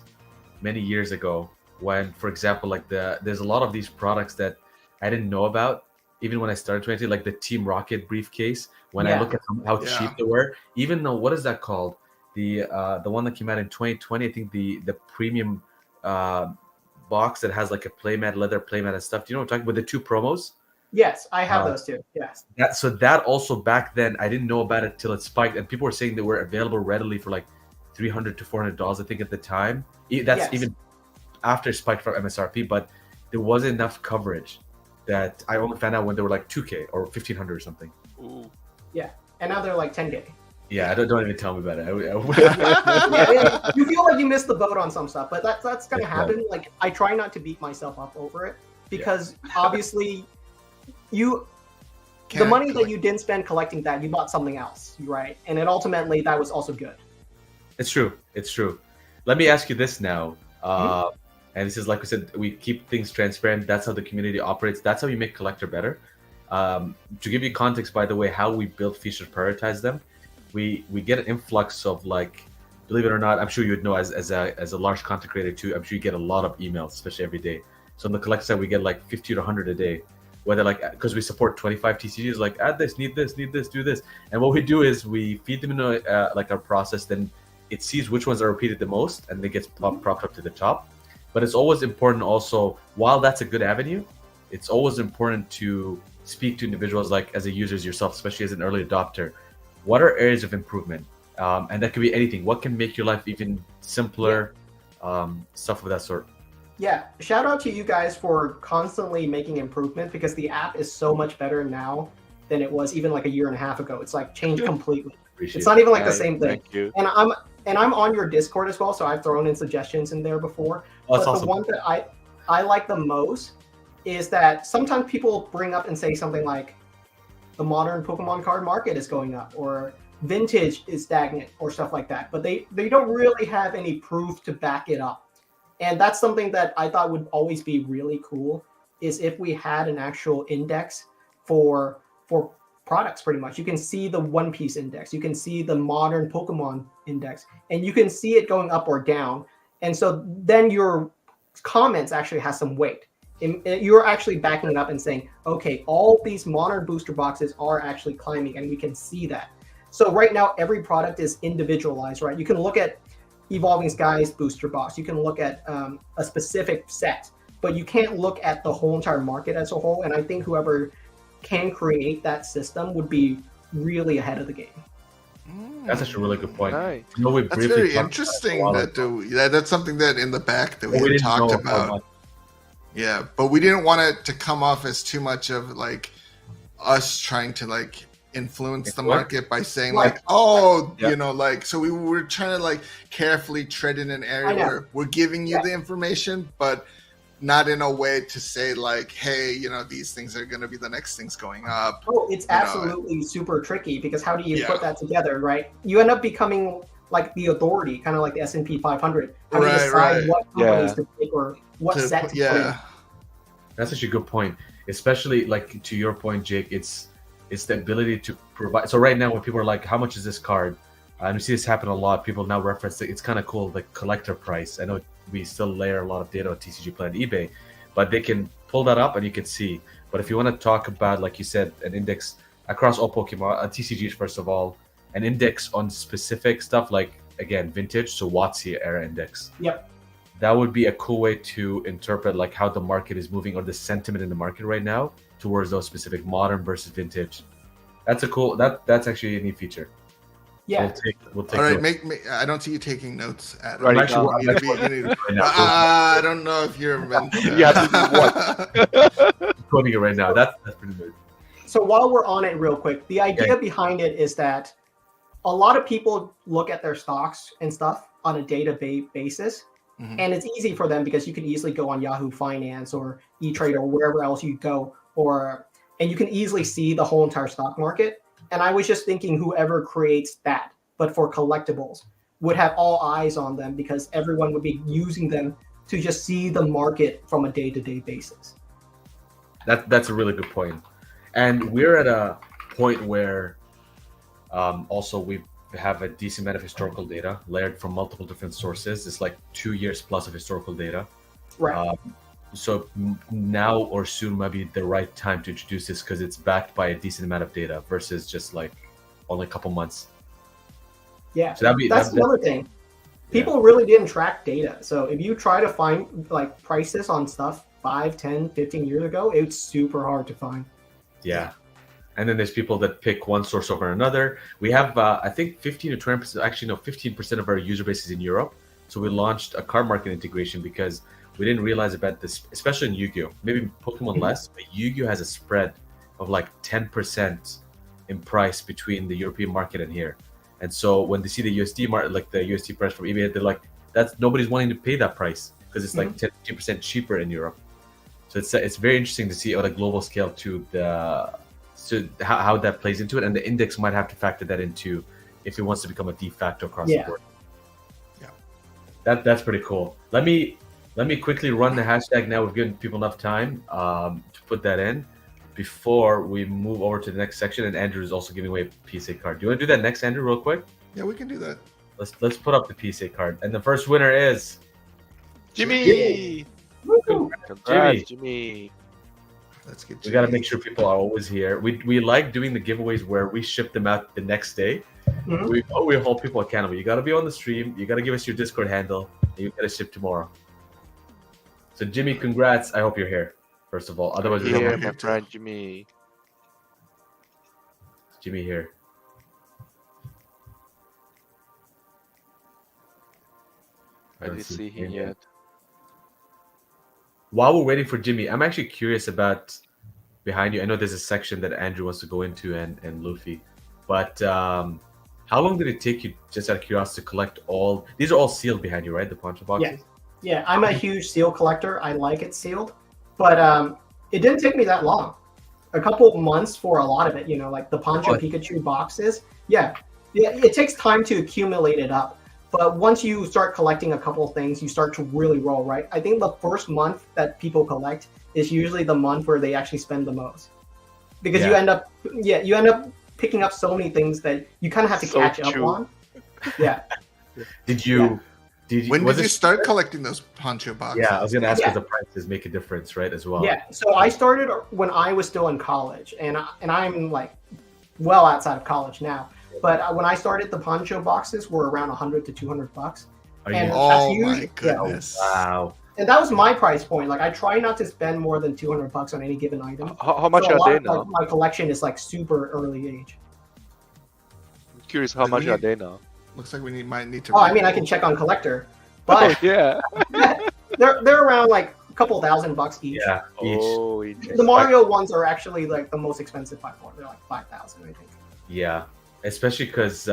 many years ago, when, for example, like there's a lot of these products that I didn't know about, even when I started 20, like the Team Rocket briefcase. When I look at how cheap they were, even though what is that called? The one that came out in 2020, I think the premium box that has like a playmat, leather playmat and stuff. Do you know what I'm talking about? With the 2 promos? Yes, I have those too. Yes. That also back then I didn't know about it till it spiked, and people were saying they were available readily for like $300 to $400, I think, at the time. That's even after it spiked from MSRP, but there wasn't enough coverage that I only found out when they were like 2K or 1,500 or something. Ooh. Yeah, and now they're like 10K. Yeah, don't even tell me about it. Yeah, you feel like you missed the boat on some stuff, but that's gonna happen. Like I try not to beat myself up over it because obviously the money that you didn't spend collecting that, you bought something else, right? And it ultimately that was also good. It's true. Let me ask you this now. And this is, like we said, we keep things transparent. That's how the community operates. That's how you make Collectr better. To give you context, by the way, how we build features, prioritize them, we get an influx of, like, believe it or not, I'm sure you would know as a large content creator too, I'm sure you get a lot of emails, especially every day. So on the Collectr side, we get like 50 to 100 a day. Whether like, because we support 25 TCGs, like add this, need this, do this. And what we do is we feed them into like our process, then it sees which ones are repeated the most, and it gets propped up to the top. But it's always important also, while that's a good avenue, it's always important to speak to individuals, like as a user yourself, especially as an early adopter. What are areas of improvement? And that could be anything. What can make your life even simpler? Stuff of that sort. Yeah, shout out to you guys for constantly making improvement, because the app is so much better now than it was even like a year and a half ago. It's like changed completely. It's not even like the same thing. Thank you. And I'm on your Discord as well, so I've thrown in suggestions in there before. Oh, that's but awesome. The one that I like the most is that sometimes people bring up and say something like the modern Pokemon card market is going up, or vintage is stagnant, or stuff like that. But they don't really have any proof to back it up. And that's something that I thought would always be really cool, is if we had an actual index for products. Pretty much, you can see the One Piece index, you can see the modern Pokemon index, and you can see it going up or down. And so then your comments actually has some weight. You're actually backing it up and saying, okay, all these modern booster boxes are actually climbing, and we can see that. So right now, every product is individualized, right? You can look at Evolving Skies booster box, you can look at a specific set, but you can't look at the whole entire market as a whole. And I think whoever can create that system would be really ahead of the game. That's actually a really good point. Nice. You know, we That's briefly very talked interesting. about it That's something that in the back that we but we had didn't talked know how about. much. Yeah, but we didn't want it to come off as too much of like us trying to like influence the market by saying like, oh, Yeah. you know, like, so we were trying to like carefully tread in an area where we're giving you the information, but not in a way to say like, hey, you know, these things are going to be the next things going up. Oh, it's absolutely super tricky, because how do you put that together, right? You end up becoming like the authority, kind of like the S&P 500. How do you decide what companies to pick or what set to put in? That's actually a good point, especially like to your point, Jake. It's the ability to provide. So right now, when people are like, "How much is this card?" And we see this happen a lot. People now reference it. It's kind of cool, the Collectr price. I know we still layer a lot of data on TCG Play and eBay, but they can pull that up and you can see. But if you want to talk about, like you said, an index across all Pokemon, TCGs first of all, an index on specific stuff like, again, vintage, so WotC era index. Yep. That would be a cool way to interpret like how the market is moving, or the sentiment in the market right now towards those specific modern versus vintage. That's a cool. That's actually a neat feature. Yeah. We'll take All right, notes. I don't see you taking notes, Adam. Right, I'm You need to right now. I don't know if you're meant to. You have to do what? I'm quoting it right now. That's pretty good. So while we're on it real quick, the idea behind it is that a lot of people look at their stocks and stuff on a day-to-day basis. Mhm. And it's easy for them because you can easily go on Yahoo Finance or E-Trade or wherever else you go, and you can easily see the whole entire stock market. And I was just thinking whoever creates that, but for collectibles, would have all eyes on them because everyone would be using them to just see the market from a day-to-day basis. That's a really good point. And we're at a point where also we have a decent amount of historical data layered from multiple different sources. It's like 2 years plus of historical data. Right. So now or soon might be the right time to introduce this because it's backed by a decent amount of data versus just like only a couple months. Yeah, So that's another thing. People really didn't track data. So if you try to find like prices on stuff 5, 10, 15 years ago, it's super hard to find. Yeah. And then there's people that pick one source over another. We have, I think 15 to 20%, actually no, 15% of our user base is in Europe. So we launched a car market integration because we didn't realize about this, especially in Yu-Gi-Oh! Maybe Pokemon less, but Yu-Gi-Oh! Has a spread of like 10% in price between the European market and here. And so when they see the USD market, like the USD price from eBay, they're like, nobody's wanting to pay that price because it's like 10-15% cheaper in Europe. So it's very interesting to see on a global scale how that plays into it, and the index might have to factor that into if it wants to become a de facto across the board. Yeah, that's pretty cool. Let me quickly run the hashtag now. We've given people enough time to put that in before we move over to the next section. And Andrew is also giving away a PSA card. Do you want to do that next, Andrew, real quick? Yeah, we can do that. Let's put up the PSA card, and the first winner is Jimmy. Congrats, Jimmy. Let's get. We got to make sure people are always here. We like doing the giveaways where we ship them out the next day. We hold people accountable. You got to be on the stream. You got to give us your Discord handle. And you got to ship tomorrow. So Jimmy, congrats. I hope you're here. First of all, otherwise we Here, don't my friend Jimmy. Jimmy here. I didn't see him yet. While we're waiting for Jimmy, I'm actually curious about behind you. I know there's a section that Andrew wants to go into and Luffy, but how long did it take you, just out of curiosity, to collect all? These are all sealed behind you, right? The poncho boxes. Yeah. I'm a huge seal collector. I like it sealed, but it didn't take me that long. A couple months for a lot of it. Like the Poncho Pikachu boxes. Yeah. It takes time to accumulate it up. But once you start collecting a couple of things, you start to really roll, right? I think the first month that people collect is usually the month where they actually spend the most, because you end up picking up so many things that you kind of have to catch up on. Yeah. Did you? When did you start collecting those poncho boxes? Yeah, I was gonna ask if the prices make a difference, right? As well. Yeah. So I started when I was still in college, and I'm like well outside of college now. But when I started, the poncho boxes were around $100 to $200. Oh my goodness! Yeah. Wow. And that was my price point. Like I try not to spend more than $200 on any given item. How much are they now? My collection is like super early age. I'm curious, how much are they now? Looks like might need to. Oh, I mean, I can check on Collectr, but yeah, they're around like a couple $1,000 each. Yeah. Each. The Mario ones are actually like the most expensive by far. They're like 5,000, I think. Yeah, especially because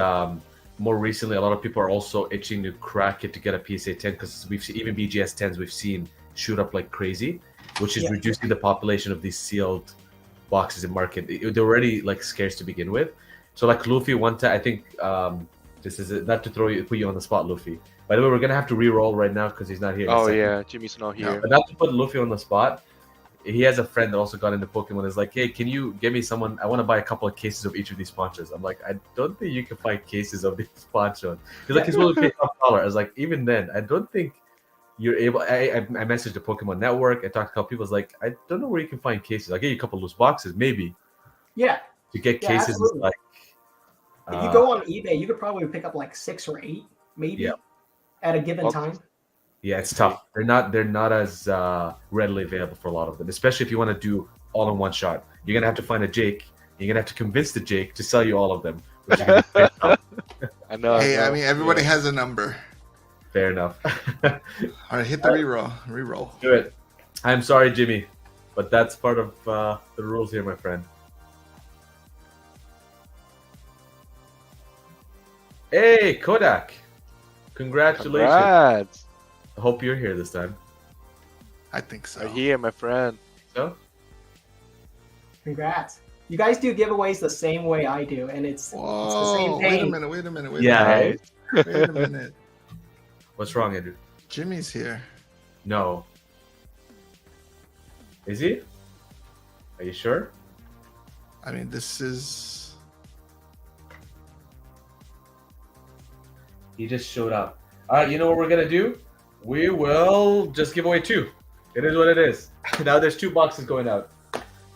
more recently, a lot of people are also itching to crack it to get a PSA 10 because we've seen even BGS 10s we've seen shoot up like crazy, which is reducing the population of these sealed boxes in market. They're already like scarce to begin with. So like Luffy, one time I think this is not to put you on the spot, Luffy. By the way, we're gonna have to re-roll right now because he's not here. Oh yeah, Jimmy's not here. But not to put Luffy on the spot. He has a friend that also got into Pokemon. Is like, hey, can you get me someone? I want to buy a couple of cases of each of these ponchos. I'm like, I don't think you can find cases of these ponchos. He's like, he's willing to pay $1. I was like, even then, I don't think you're able. I messaged the Pokemon Network. I talked to a couple people. I was like, I don't know where you can find cases. I'll get you a couple of loose boxes, maybe. Yeah. To get cases, absolutely. like. If you go on eBay, you could probably pick up like 6 or 8, maybe, at a given time. Yeah, it's tough. They're not as readily available for a lot of them, especially if you want to do all in one shot. You're gonna have to find a Jake. You're gonna have to convince the Jake to sell you all of them. Which is I know. Hey, I know. mean, everybody Yeah. has a number. Fair enough. All right, hit the reroll. Reroll. Do it. I'm sorry, Jimmy, but that's part of the rules here, my friend. Hey, Kodak! Congratulations. Congrats. I hope you're here this time. I think so. Right here, my friend. So, Congrats. You guys do giveaways the same way I do, and it's the Whoa! same Wait a pain. minute! Wait a minute! Wait Yeah, a minute! Nice. Wait a minute! what's wrong, Andrew? Jimmy's here. No. Is he? Are you sure? I mean, this is. He just showed up. All right, you know what we're gonna do? We will just give away 2. It is what it is. Now there's 2 boxes going out.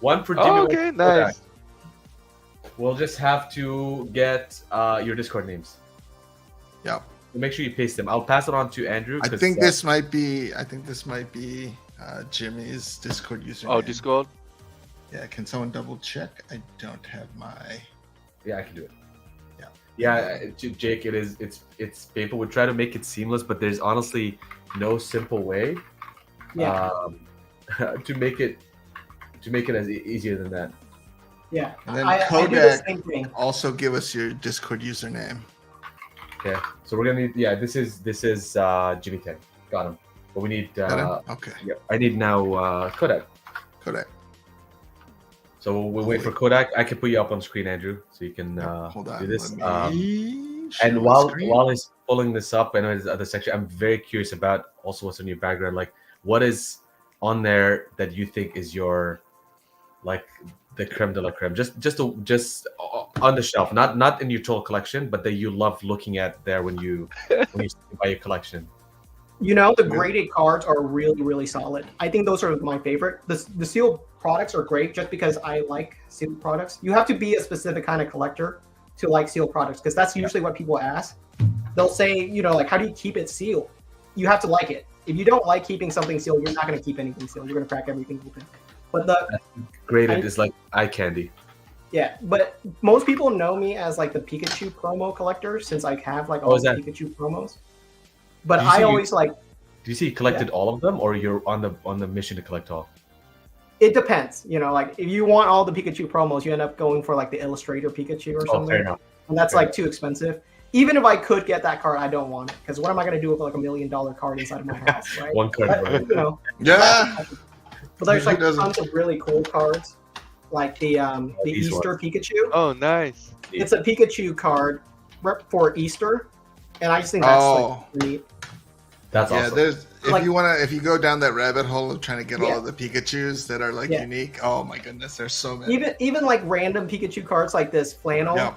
One for Jimmy. Oh, one okay, for Kodak. nice. We'll just have to get your Discord names. Yep. Make sure you paste them. I'll pass it on to Andrew. I 'cause, think this might be. Jimmy's Discord username. Oh, Discord. Yeah. Can someone double check? I don't have my. Yeah, I can do it. Yeah. Yeah, Jake. It's painful. We try to make it seamless, but there's honestly no simple way. Yeah. To make it as easier than that. Yeah. And then I do the Kodak same thing. also give us your Discord username. Okay, so we're gonna need. Yeah, this is Jimmy 10. Got him. But we need. Got him? Okay. Yeah, I need now Kodak. Kodak. So we'll wait for Kodak. I can put you up on screen, Andrew, so you can Hold on. do this. Let me share And my while screen. he's pulling this up, I know his other section. I'm very curious about also what's in your background. Like, what is on there that you think is your, like, the creme de la creme? Just on the shelf, not in your total collection, but that you love looking at there when you buy your collection. You know, the graded cards are really, really solid. I think those are my favorite. The sealed products are great just because I like sealed products. You have to be a specific kind of collector to like sealed products because that's usually what people ask. They'll say, you know, like, how do you keep it sealed? You have to like it. If you don't like keeping something sealed, you're not going to keep anything sealed. You're going to crack everything open. But Graded is like eye candy. yeah, but most people know me as like the Pikachu promo collector since I have like all is the that? Pikachu promos. But Do you I see- always like, Do you see you collected all of them, or you're on the mission to collect all? it depends. You know, like if you want all the Pikachu promos, you end up going for like the Illustrator Pikachu or Oh, something. fair enough. And that's Fair like too expensive. Even if I could get that card, I don't want it because what am I going to do with like $1 million card inside of my house, right? One card. But, right? you know, Yeah. but there's Who like doesn't? tons of really cool cards, like the these Easter ones. Pikachu. Oh, nice. It's a Pikachu card for Easter, and I just think that's Oh. like neat. That's Yeah, awesome. there's Like- if you go down that rabbit hole of trying to get Yeah. all of the Pikachus that are like Yeah. unique, oh my goodness, there's so many. Even like random Pikachu cards like this flannel. Yeah.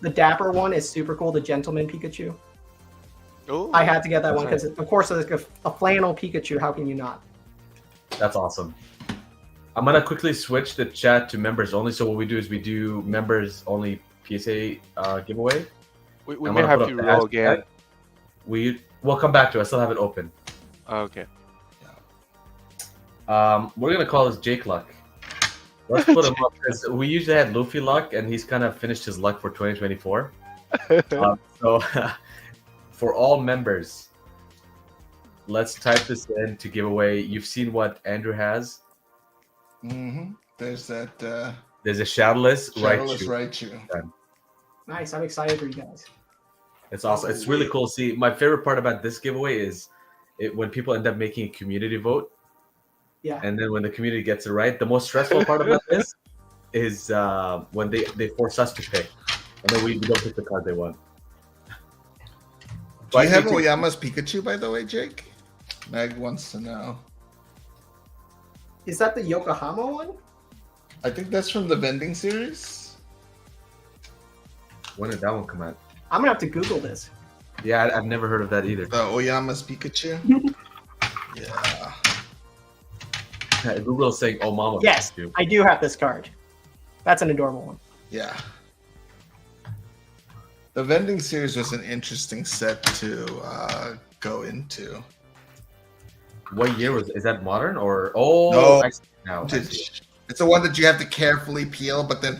The Dapper one is super cool. The Gentleman Pikachu. Oh, I had to get that one That's because, of course, it's like a flannel Pikachu. How can you not? That's awesome. I'm gonna quickly switch the chat to members only. So what we do is we do members only PSA giveaway. we I'm may gonna have put to up the roll hashtag. again. We'll come back to it. I still have it open. Okay. We're gonna call this Jake Luck. Let's put him up because we usually had Luffy Luck, and he's kind of finished his luck for 2024. So for all members, let's type this in to give away. You've seen what Andrew has. There's that There's a Shadowless Shadowless Raichu. Raichu. Nice. I'm excited for you guys. It's awesome. It's really cool to see. My favorite part about this giveaway is when people end up making a community vote. Yeah. And then when the community gets it right, the most stressful part about this is when they force us to pick, and then we don't pick the card they want. Do you have Oyama's Pikachu, by the way, Jake? Meg wants to know. Is that the Yokohama one? I think that's from the vending series. When did that one come out? I'm gonna have to Google this. Yeah, I've never heard of that either. The Oyama's Pikachu. Yeah. Google's saying, "Oh, mama." Yes, Pikachu. I do have this card. That's an adorable one. Yeah. The vending series was an interesting set to go into. What year was? Is that modern or? Oh, No. I see it now. I see it. It's the one that you have to carefully peel, but then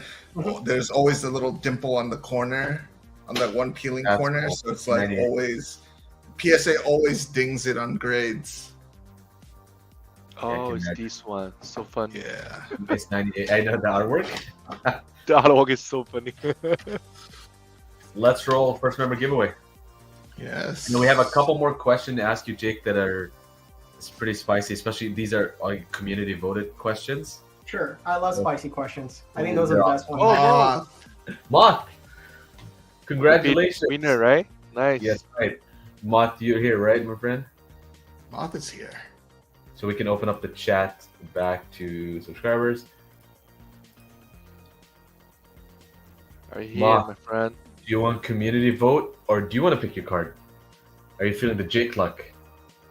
there's always a little dimple on the corner. on that one peeling That's corner. cool. So it's like 98. always PSA always dings it on grades. Oh, it's imagine. this one. So funny. Yeah. It's 98. I know the artwork. The artwork is so funny. Let's roll first member giveaway. Yes. And we have a couple more questions to ask you, Jake, that are it's pretty spicy. Especially these are like community voted questions. Sure. I love spicy questions. I think those are the best ones. Oh, Moth, congratulations. Winner, right? Nice. Yes, right. Moth, you're here, right, my friend? Moth is here. So we can open up the chat back to subscribers. Are you here, Ma. my friend? Do you want community vote or do you want to pick your card? Are you feeling the Jake luck?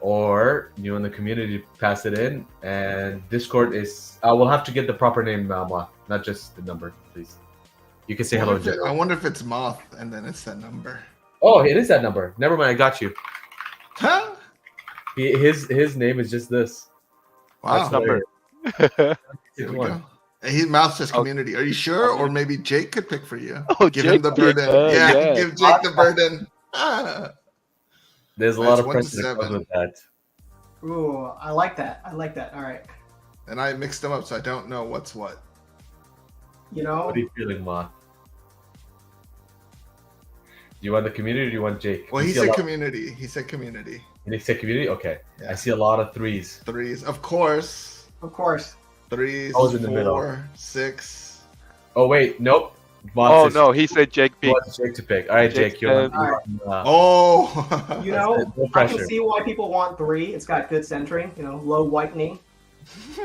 Or do you want the community to pass it in? And Discord is... we'll have to get the proper name, Moth, not just the number, please. You can say hello. I wonder if it's Moth and then it's that number. Oh, it is that number. Never mind, I got you. Huh? His name is just this. Wow. That's number. Here we one. go. And he mouths says community. Are you sure? Or maybe Jake could pick for you. Oh, Give Jake him the did. burden. Yeah. Give Jake the burden. Ah. There's a That's lot of 1 to pressure that comes 7. with that. Ooh, I like that. I like that. All right. And I mixed them up, so I don't know what's what. You know, What are you feeling, Moth? Do you want the community or do you want Jake? Well, I he see a said lot- community. He said community. Did he say community? Okay. Yeah. I see a lot of threes. Threes. Of course. of course. Threes. I was in the 4, middle. 6. Oh, wait. Nope. Moth Oh says no, he said Jake he pick. wants Jake to pick. All right, Jake Jake. You're on. said- Oh. You know, No I pressure. can see why people want 3. It's got good centering. You know, low whitening.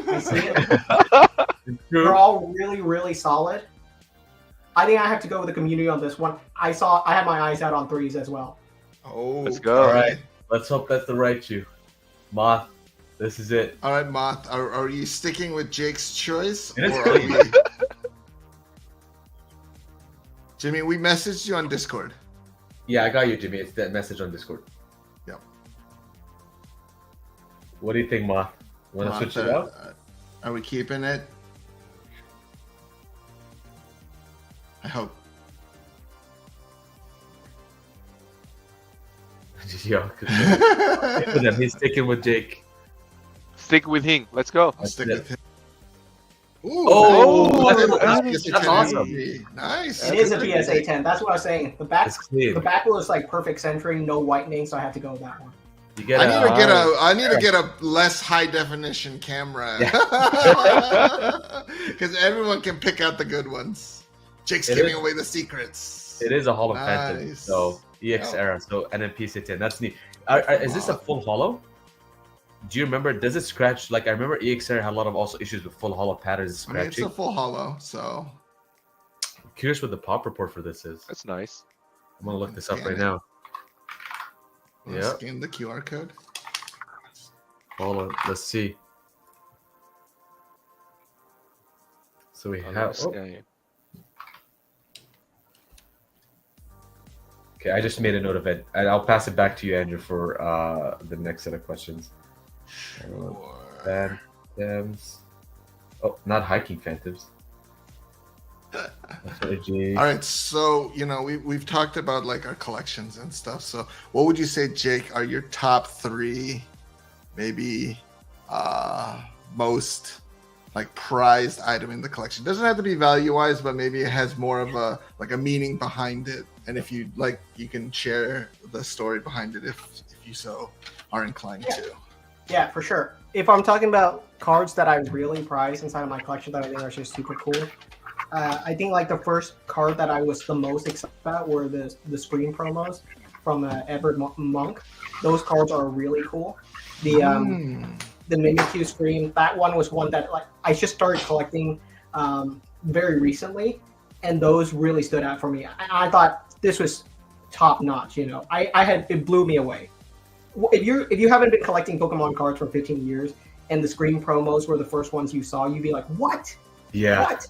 I see it. They're True. all really, really solid. I think I have to go with the community on this one. I had my eyes out on 3s as well. Oh. Let's go. All right. Let's hope that's the right shoe. Moth, this is it. All right, Moth. Are you sticking with Jake's choice? It is Or are clean. we... Jimmy, we messaged you on Discord. Yeah, I got you, Jimmy. It's that message on Discord. Yep. What do you think, Moth? Want to Moth, switch it out? Are we keeping it? I hope. Yo, for them, he's sticking with Jake. Stick with him. Let's go. I'll stick it. with him. Ooh, Oh, that's that's awesome. Nice. It is a PSA 10. That's what I was saying. The back, It's clean. the back was like perfect centering, no whitening, so I had to go with that one. You get I need to get a less high definition camera. Because everyone can pick out the good ones. Jake's It giving is. away the secrets. It is a Holo Phantom, Nice. so EX Oh. era, so and then PSA 10. That's neat. Is this a full holo? Do you remember? Does it scratch? Like I remember EX era had a lot of also issues with full holo patterns I mean, it's scratching. a full hollow, so I'm curious what the pop report for this is. That's nice. I'm gonna look this up Scan right it. now. we'll Yeah. scan the QR code. Hold on, let's see. So we Oh, have. nice. Oh, Yeah. okay, I just made a note of it, and I'll pass it back to you, Andrew, for the next set of questions. Sure. Phantoms. Oh, not hiking phantoms. All right, so we've talked about like our collections and stuff. So, what would you say, Jake, are your top 3, maybe most like prized item in the collection? Doesn't have to be value wise, but maybe it has more of a meaning behind it. And if you like, you can share the story behind it if you so are inclined to. Yeah, for sure. If I'm talking about cards that I really prize inside of my collection that I think are just super cool, I think like the first card that I was the most excited about were the screen promos from Edward Monk. Those cards are really cool. The Mimikyu screen, that one was one that like I just started collecting very recently, and those really stood out for me. I thought this was top notch. It blew me away. If you haven't been collecting Pokemon cards for 15 years and the screen promos were the first ones you saw, you'd be like, "What? Yeah. What?"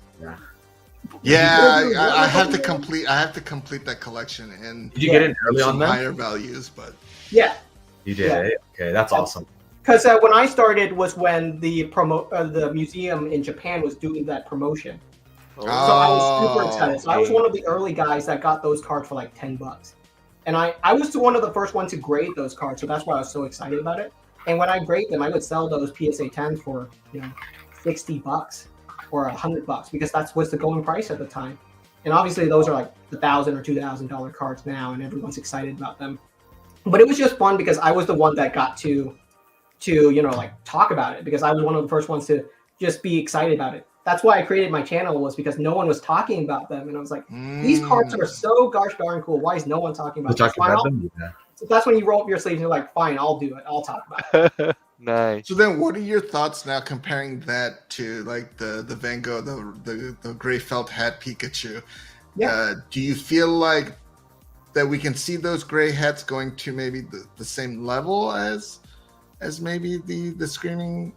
Yeah, I have to complete. I have to complete that collection and Did you get in early on some that? higher values, but Yeah, You did. Yeah. Eh? Okay, that's awesome. because when I started was when the museum in Japan was doing that promotion. So I was super Oh, excited. So I was one of the early guys that got those cards for like $10. And I was one of the first ones to grade those cards, so that's why I was so excited about it. And when I grade them, I would sell those PSA 10s for $60 or $100 because that's what's the going price at the time. And obviously those are like $1,000 or $2,000 cards now, and everyone's excited about them. But it was just fun because I was the one that got to like talk about it because I was one of the first ones to just be excited about it. That's why I created my channel, was because no one was talking about them, and I was like, these cards are so gosh darn cool. Why is no one talking about them? So that's when you roll up your sleeves and you're like, fine, I'll do it. I'll talk about it. Nice. So then, what are your thoughts now comparing that to like the Van Gogh, the gray felt hat Pikachu? Yeah. Do you feel like that we can see those gray hats going to maybe the same level as maybe the Screaming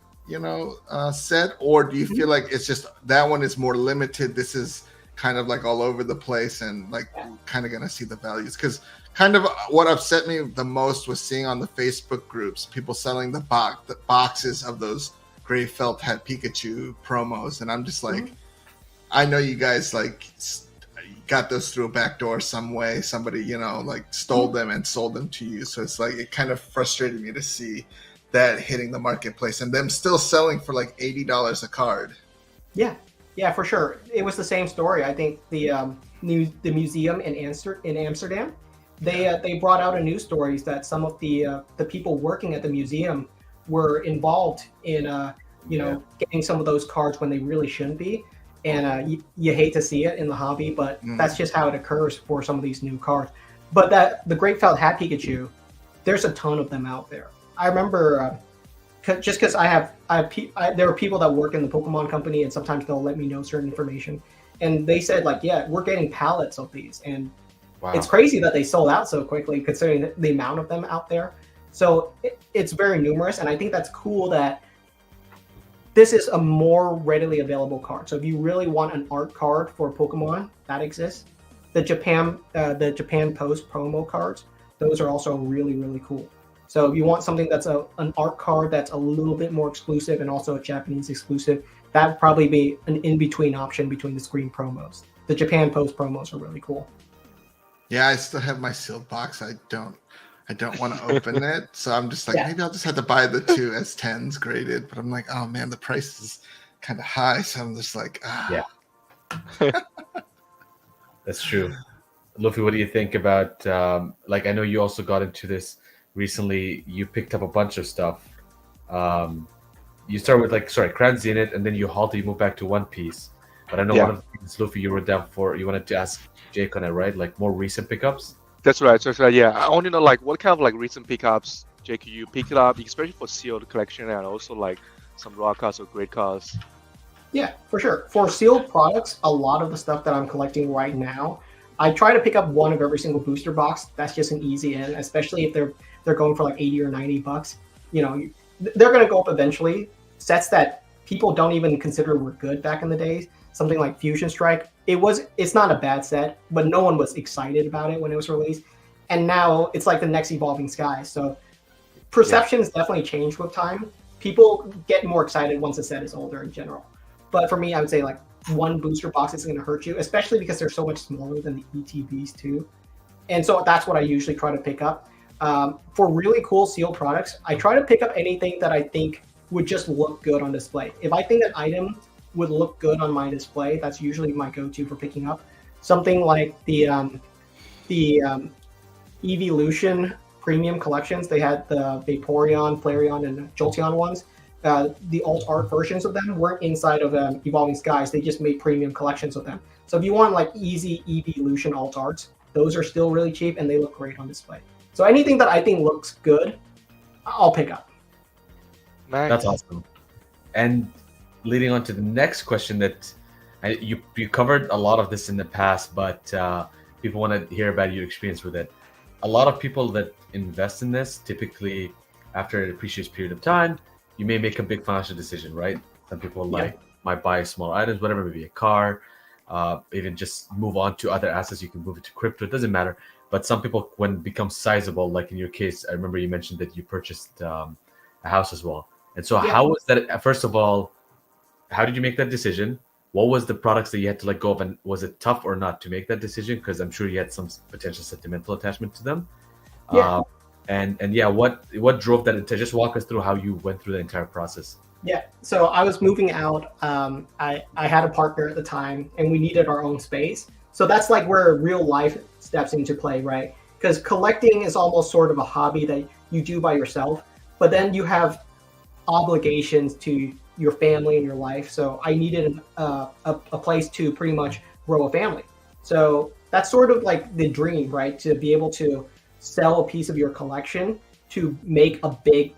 set, or do you feel like it's just that one is more limited? This is kind of like all over the place, and like kind of gonna see the values, because kind of what upset me the most was seeing on the Facebook groups people selling the boxes of those gray felt hat Pikachu promos, and I'm just like, I know you guys like got those through a back door some way. Somebody like stole them and sold them to you, so it's like it kind of frustrated me to see that hitting the marketplace and them still selling for like $80 a card. Yeah, for sure. It was the same story. I think the museum in Amsterdam, they brought out a news stories that some of the people working at the museum were involved in getting some of those cards when they really shouldn't be, and you hate to see it in the hobby, but that's just how it occurs for some of these new cards. But the Great Felt Hat Pikachu, there's a ton of them out there. I remember just because there are people that work in the Pokemon company, and sometimes they'll let me know certain information, and they said like, yeah, we're getting pallets of these, and it's crazy that they sold out so quickly considering the amount of them out there. So it's very numerous, and I think that's cool that this is a more readily available card. So if you really want an art card for Pokemon, that exists. The Japan Post promo cards, those are also really, really cool. So if you want something that's an art card that's a little bit more exclusive and also a Japanese exclusive, that would probably be an in-between option between the Screen promos. The Japan Post promos are really cool. Yeah, I still have my sealed box. I don't want to open it, so I'm just like, maybe I'll just have to buy the 2 S10s graded. But I'm like, oh man, the price is kind of high, so I'm just like, yeah. That's true. Luffy, what do you think about like, I know you also got into this recently. You picked up a bunch of stuff. You start with Crown Zenith, and then you moved back to One Piece. But I know one of the things, Luffy, you were down for, you wanted to ask Jake on it, right? Like more recent pickups? That's right. Yeah. I want to know like what kind of like recent pickups, Jake, you picked up, especially for sealed collection, and also like some raw cards or great cards. Yeah, for sure. For sealed products, a lot of the stuff that I'm collecting right now, I try to pick up one of every single booster box. That's just an easy in, especially if they're going for like $80 or $90. They're going to go up eventually. Sets that people don't even consider were good back in the days, something like Fusion Strike. It's not a bad set, but no one was excited about it when it was released. And now it's like the next Evolving Skies. So perceptions definitely change with time. People get more excited once a set is older in general. But for me, I would say like one booster box is going to hurt you, especially because they're so much smaller than the ETBs too. And so that's what I usually try to pick up. For really cool sealed products, I try to pick up anything that I think would just look good on display. If I think an item would look good on my display, that's usually my go-to for picking up. Something like the Evolution premium collections. They had the Vaporeon, Flareon, and Jolteon ones. The alt art versions of them weren't inside of Evolving Skies. They just made premium collections of them. So if you want like easy Evolution alt arts, those are still really cheap and they look great on display. So anything that I think looks good, I'll pick up. Nice. That's awesome. And leading on to the next question, that you covered a lot of this in the past, but people want to hear about your experience with it. A lot of people that invest in this, typically after an appreciates period of time, you may make a big financial decision, right? Some people might buy small items, whatever, maybe a car, even just move on to other assets. You can move it to crypto, it doesn't matter. But some people, when it becomes sizable, like in your case, I remember you mentioned that you purchased a house as well. And so how was that? First of all, how did you make that decision? what was the products that you had to let go of, and was it tough or not to make that decision? Because I'm sure you had some potential sentimental attachment to them. Yeah. And yeah, what drove that? To just walk us through how you went through the entire process. Yeah. So I was moving out. I had a partner at the time, and we needed our own space. So that's like where real life steps into play, right? Because collecting is almost sort of a hobby that you do by yourself, but then you have obligations to your family and your life. So I needed a place to pretty much grow a family. So that's sort of like the dream, right? To be able to sell a piece of your collection to make a big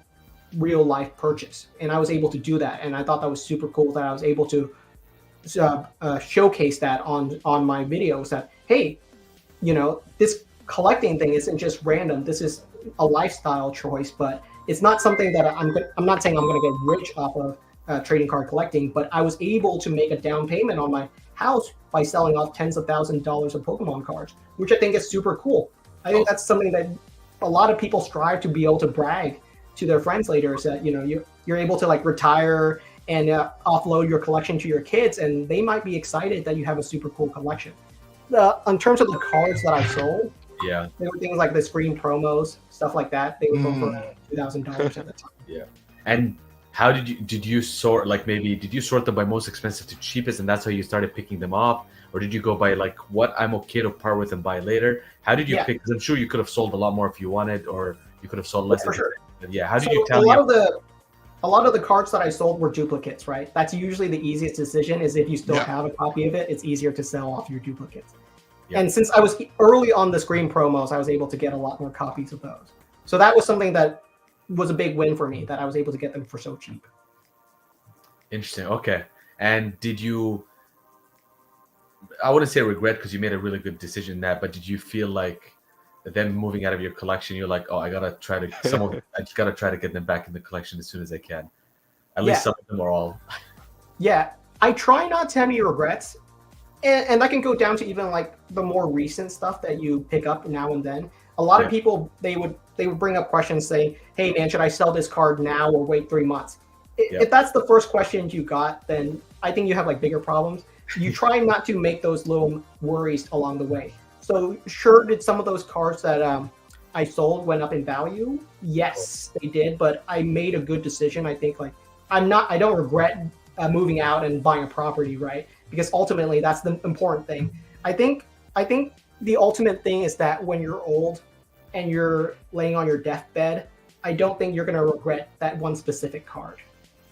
real life purchase. And I was able to do that. And I thought that was super cool that I was able to showcase that on my videos that, hey, you know, this collecting thing isn't just random. This is a lifestyle choice, but it's not something that I'm not saying I'm going to get rich off of trading card collecting, but I was able to make a down payment on my house by selling off tens of thousands of dollars of Pokemon cards, which I think is super cool. I think that's something that a lot of people strive to be able to brag to their friends later, is that, you know, you're able to like retire and offload your collection to your kids, and they might be excited that you have a super cool collection. In terms of the cards that I sold, Yeah. there were things like the screen promos, stuff like that. They would go for $2,000 at the time. Yeah. And how did you sort, like, maybe did you sort them by most expensive to cheapest, and that's how you started picking them off? Or did you go by like what I'm okay to part with and buy later? How did you pick? Because I'm sure you could have sold a lot more if you wanted, or you could have sold less. For sure. But yeah, how did So you tell a lot of the cards that I sold were duplicates, right? That's usually the easiest decision, is if you still have a copy of it, it's easier to sell off your duplicates. Yeah. And since I was early on the screen promos, I was able to get a lot more copies of those. So that was something that was a big win for me, that I was able to get them for so cheap. Interesting. Okay. And did you, I wouldn't say regret, because you made a really good decision in that, but did you feel like then moving out of your collection, you're like, oh, I just gotta try to get them back in the collection as soon as I can. At least some of them are all. Yeah. I try not to have any regrets. And that can go down to even like the more recent stuff that you pick up now and then. A lot of people, they would bring up questions saying, hey man, should I sell this card now or wait 3 months? If that's the first question you got, then I think you have like bigger problems. You try not to make those little worries along the way. So sure, did some of those cards that I sold went up in value? Yes, they did, but I made a good decision. I think like I don't regret moving out and buying a property, right? Because ultimately that's the important thing. I think the ultimate thing is that when you're old and you're laying on your deathbed, I don't think you're going to regret that one specific card.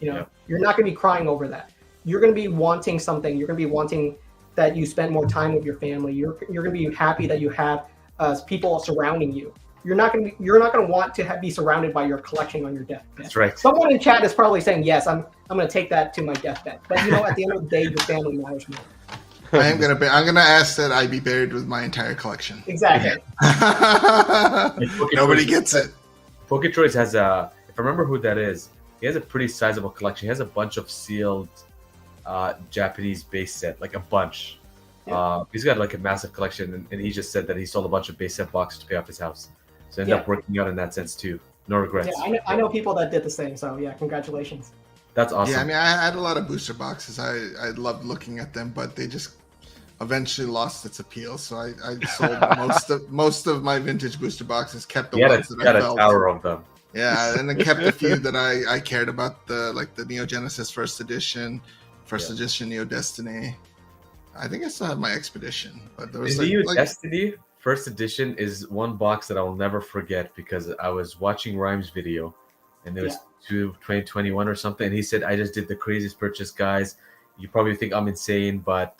You know, you're not going to be crying over that. You're going to be wanting something. You're going to be wanting that you spend more time with your family. You're going to be happy that you have people surrounding you. You're not going to want to be surrounded by your collection on your deathbed. That's right. Someone in chat is probably saying, yes, I'm going to take that to my deathbed. But you know, at the end of the day, your family matters more. I'm gonna ask that I be buried with my entire collection. Exactly. Nobody gets it. Poketroids has if I remember who that is, he has a pretty sizable collection. He has a bunch of sealed Japanese base set, like a bunch. Yeah. He's got like a massive collection, and he just said that he sold a bunch of base set boxes to pay off his house. So ended up working out in that sense too. No regrets. Yeah, I know people that did the same. So yeah, congratulations. That's awesome. Yeah, I mean, I had a lot of booster boxes. I loved looking at them, but they just eventually lost its appeal. So I sold most of my vintage booster boxes. Kept the ones that I felt. A tower of them. Yeah, and then kept a few that I cared about, the Neo Genesis first edition Neo Destiny. I think I still have my Expedition, but there was Neo Destiny first edition is one box that I will never forget, because I was watching Rhyme's video, and it was 2021 or something, and he said, I just did the craziest purchase, guys. You probably think I'm insane, but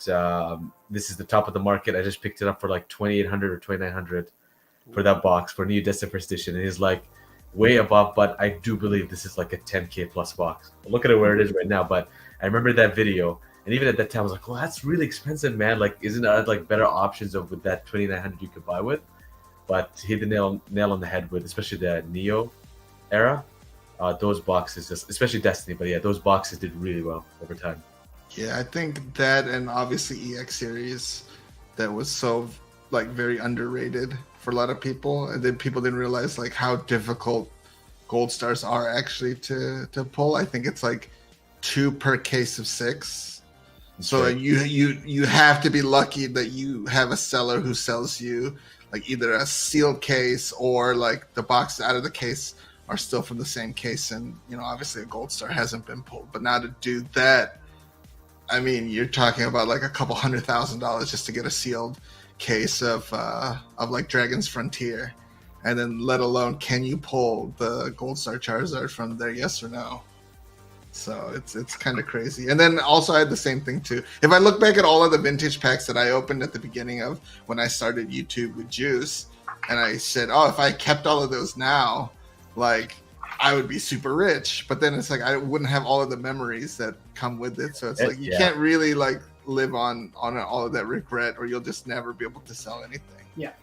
this is the top of the market. I just picked it up for like $2,800 or $2,900 for that box for Neo Destiny first edition, and he's like, way above, but I do believe this is like a 10K plus box. Look at it where it is right now, but I remember that video, and even at that time I was like, well, that's really expensive, man. Like, isn't there like better options of with that $2,900 you could buy with? But he hit the nail on the head with, especially the Neo era. Those boxes, especially Destiny, but yeah, those boxes did really well over time. Yeah, I think that, and obviously EX series, that was so like very underrated for a lot of people, and then people didn't realize like how difficult gold stars are actually to pull. I think it's like 2 per case of 6. So you have to be lucky that you have a seller who sells you like either a sealed case or like the boxes out of the case are still from the same case, and obviously a gold star hasn't been pulled. But now to do that, I mean, you're talking about like a couple $100,000 just to get a sealed case of like Dragon's Frontier, and then let alone can you pull the gold star Charizard from there? Yes or no? So it's kind of crazy. And then also I had the same thing too. If I look back at all of the vintage packs that I opened at the beginning of when I started YouTube with Juice, and I said, oh, if I kept all of those now, like I would be super rich. But then it's like I wouldn't have all of the memories that come with it. So it's like you can't really like live on all of that regret, or you'll just never be able to sell anything. Yeah.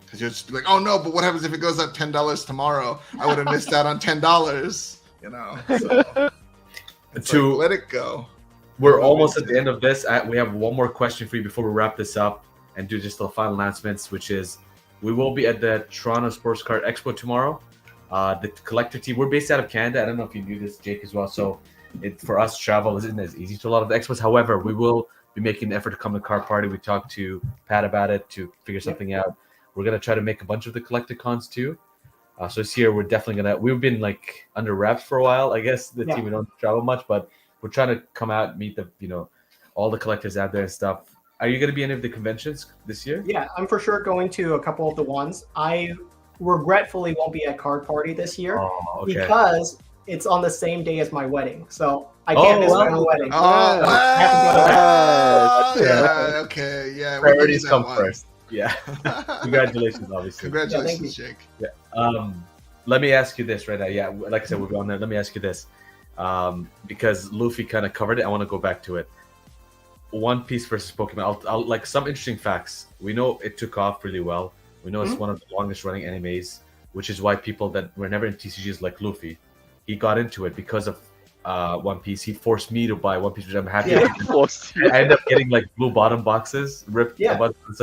Because you'll just be like, oh no, but what happens if it goes up $10 tomorrow? I would have missed out on $10. So let it go. We're almost at the end of this. We have one more question for you before we wrap this up and do just the final announcements, which is we will be at the Toronto Sports Card Expo tomorrow. The Collectr team, we're based out of Canada. I don't know if you knew this, Jake, as well. So for us, travel isn't as easy to a lot of the expos. However, we will be making an effort to come to Card Party. We talked to Pat about it to figure something out. We're going to try to make a bunch of the Collectr cons too. So this year we're definitely we've been like under wraps for a while. I guess the team, we don't travel much, but we're trying to come out, meet the, all the collectors out there and stuff. Are you going to be any of the conventions this year? Yeah, I'm for sure going to a couple of the ones. I regretfully won't be at Card Party this year because it's on the same day as my wedding. So I can't miss my own wedding. Okay. Yeah. Priorities come first. Yeah. Congratulations, obviously. Congratulations, Jake. Yeah. Let me ask you this right now. Yeah, like I said, we'll go on there. Let me ask you this. Because Luffy kind of covered it, I want to go back to it. One Piece versus Pokemon. I'll like some interesting facts. We know it took off really well. We know it's one of the longest running animes, which is why people that were never in TCGs like Luffy, he got into it because of One Piece. He forced me to buy One Piece, which I'm happy. I ended up getting like blue bottom boxes ripped. Yeah,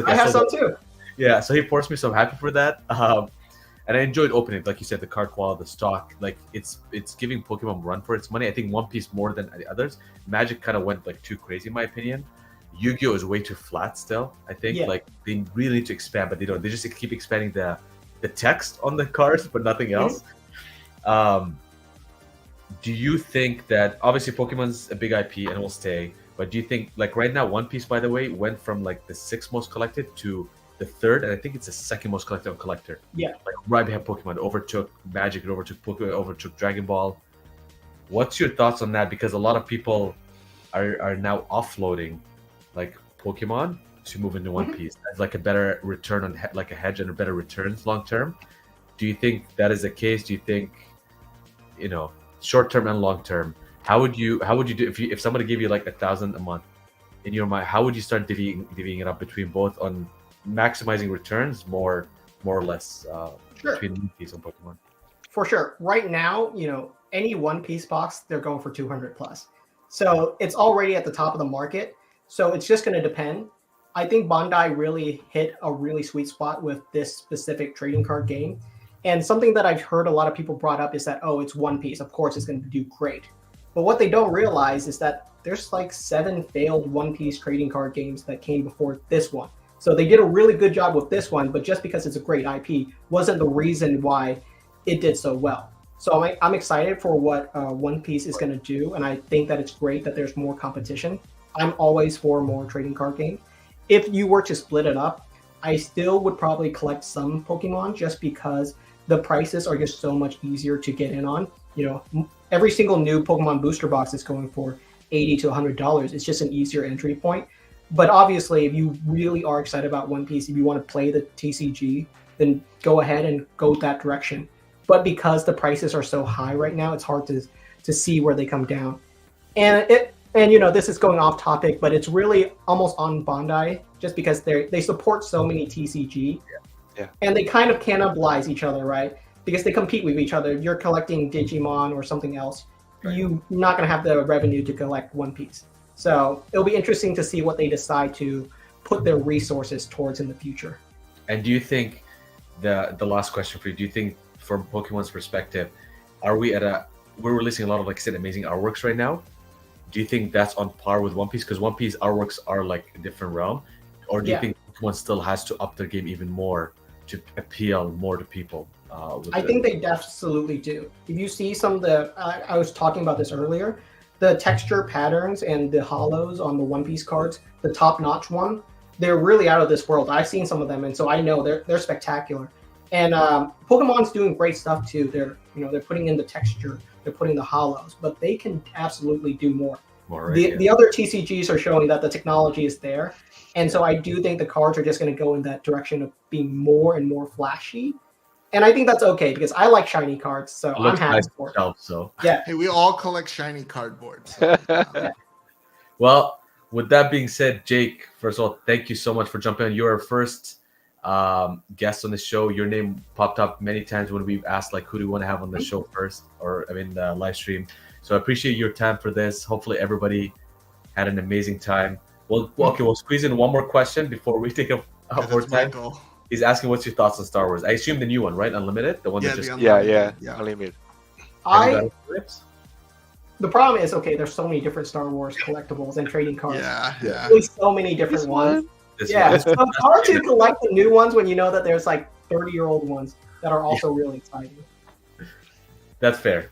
I have some too. Yeah, so he forced me, so I'm happy for that. And I enjoyed opening, like you said, the card quality, the stock. Like it's giving Pokemon run for its money. I think One Piece more than the others. Magic kind of went like too crazy in my opinion. Yu-Gi-Oh is way too flat still. I think like they really need to expand, but they don't. They just keep expanding the text on the cards, but nothing else. Do you think that obviously Pokemon's a big IP and will stay, but do you think like right now One Piece, by the way, went from like the 6th most collected to the 3rd, and I think it's the 2nd most collected on Collectr. Yeah. Like right behind Pokemon, overtook Magic, it overtook Pokemon, overtook Dragon Ball. What's your thoughts on that? Because a lot of people are now offloading like Pokemon to move into One Piece as like a better return on like a hedge and a better returns long term. Do you think that is the case? Do you think, short term and long term, how would you do if somebody gave you like $1,000 a month in your mind? How would you start divvying it up between both on maximizing returns more or less between One Piece and Pokemon? For sure. Right now, any One Piece box, they're going for 200 plus. So it's already at the top of the market. So it's just going to depend. I think Bandai really hit a really sweet spot with this specific trading card game. And something that I've heard a lot of people brought up is that, it's One Piece. Of course, it's going to do great. But what they don't realize is that there's like 7 failed One Piece trading card games that came before this one. So they did a really good job with this one, but just because it's a great IP wasn't the reason why it did so well. So I'm excited for what One Piece is going to do, and I think that it's great that there's more competition. I'm always for more trading card games. If you were to split it up, I still would probably collect some Pokemon just because the prices are just so much easier to get in on. Every single new Pokemon booster box is going for $80 to $100. It's just an easier entry point. But obviously, if you really are excited about One Piece, if you want to play the TCG, then go ahead and go that direction. But because the prices are so high right now, it's hard to see where they come down. And this is going off topic, but it's really almost on Bandai just because they support so many TCG. Yeah. And they kind of cannibalize each other, right? Because they compete with each other. If you're collecting Digimon or something else, you're not going to have the revenue to collect One Piece. So it'll be interesting to see what they decide to put their resources towards in the future. And do you think, the last question for you, do you think from Pokemon's perspective, we're releasing a lot of, like I said, amazing artworks right now? do you think that's on par with One Piece? Because One Piece artworks are like a different realm, or do you think Pokemon still has to up their game even more to appeal more to people? I think they absolutely do. If you see some of the, I was talking about this earlier, the texture patterns and the hollows on the One Piece cards, the top-notch one, they're really out of this world. I've seen some of them, and so I know they're spectacular. And Pokemon's doing great stuff too. They're putting in the texture, they're putting the hollows, but they can absolutely do more. The other TCGs are showing that the technology is there, and so I do think the cards are just going to go in that direction of being more and more flashy. And I think that's okay because I like shiny cards, so I'm happy for it. So yeah. Hey, we all collect shiny cardboard. So, well, with that being said, Jake, first of all, thank you so much for jumping on. You're our first guest on the show. Your name popped up many times when we've asked, like, who do you want to have on the show first, or I mean, the live stream. So I appreciate your time for this. Hopefully, everybody had an amazing time. We'll squeeze in one more question before we take up more time. He's asking, what's your thoughts on Star Wars? I assume the new one, right? Unlimited, the one that just Unlimited. The problem is, okay, there's so many different Star Wars collectibles and trading cards. Yeah. There's so many different ones. So it's hard to collect the new ones when you know that there's like 30-year-old ones that are also really exciting. That's fair.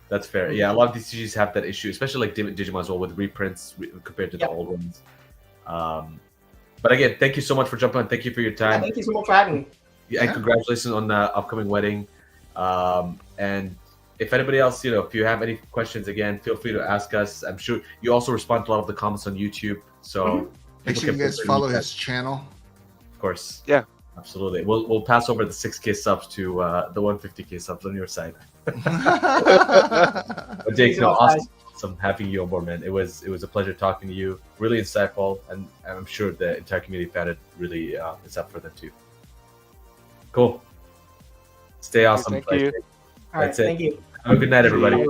Yeah, a lot of TCGs have that issue, especially like Digimon as well, with reprints compared to the old ones. But again, thank you so much for jumping on. Thank you for your time. Thank you so much for having me. And congratulations on the upcoming wedding. And if anybody else, if you have any questions, again, feel free to ask us. I'm sure you also respond to a lot of the comments on YouTube. So make sure you guys follow his channel. Of course. Yeah. Absolutely. We'll pass over the 6K subs to the 150K subs on your side. But Jake, awesome having you on board, man. It was a pleasure talking to you. Really insightful, and I'm sure the entire community found it really is up for them too. Cool. Stay awesome. Thank you. All right, thank you. Have a good night, everybody.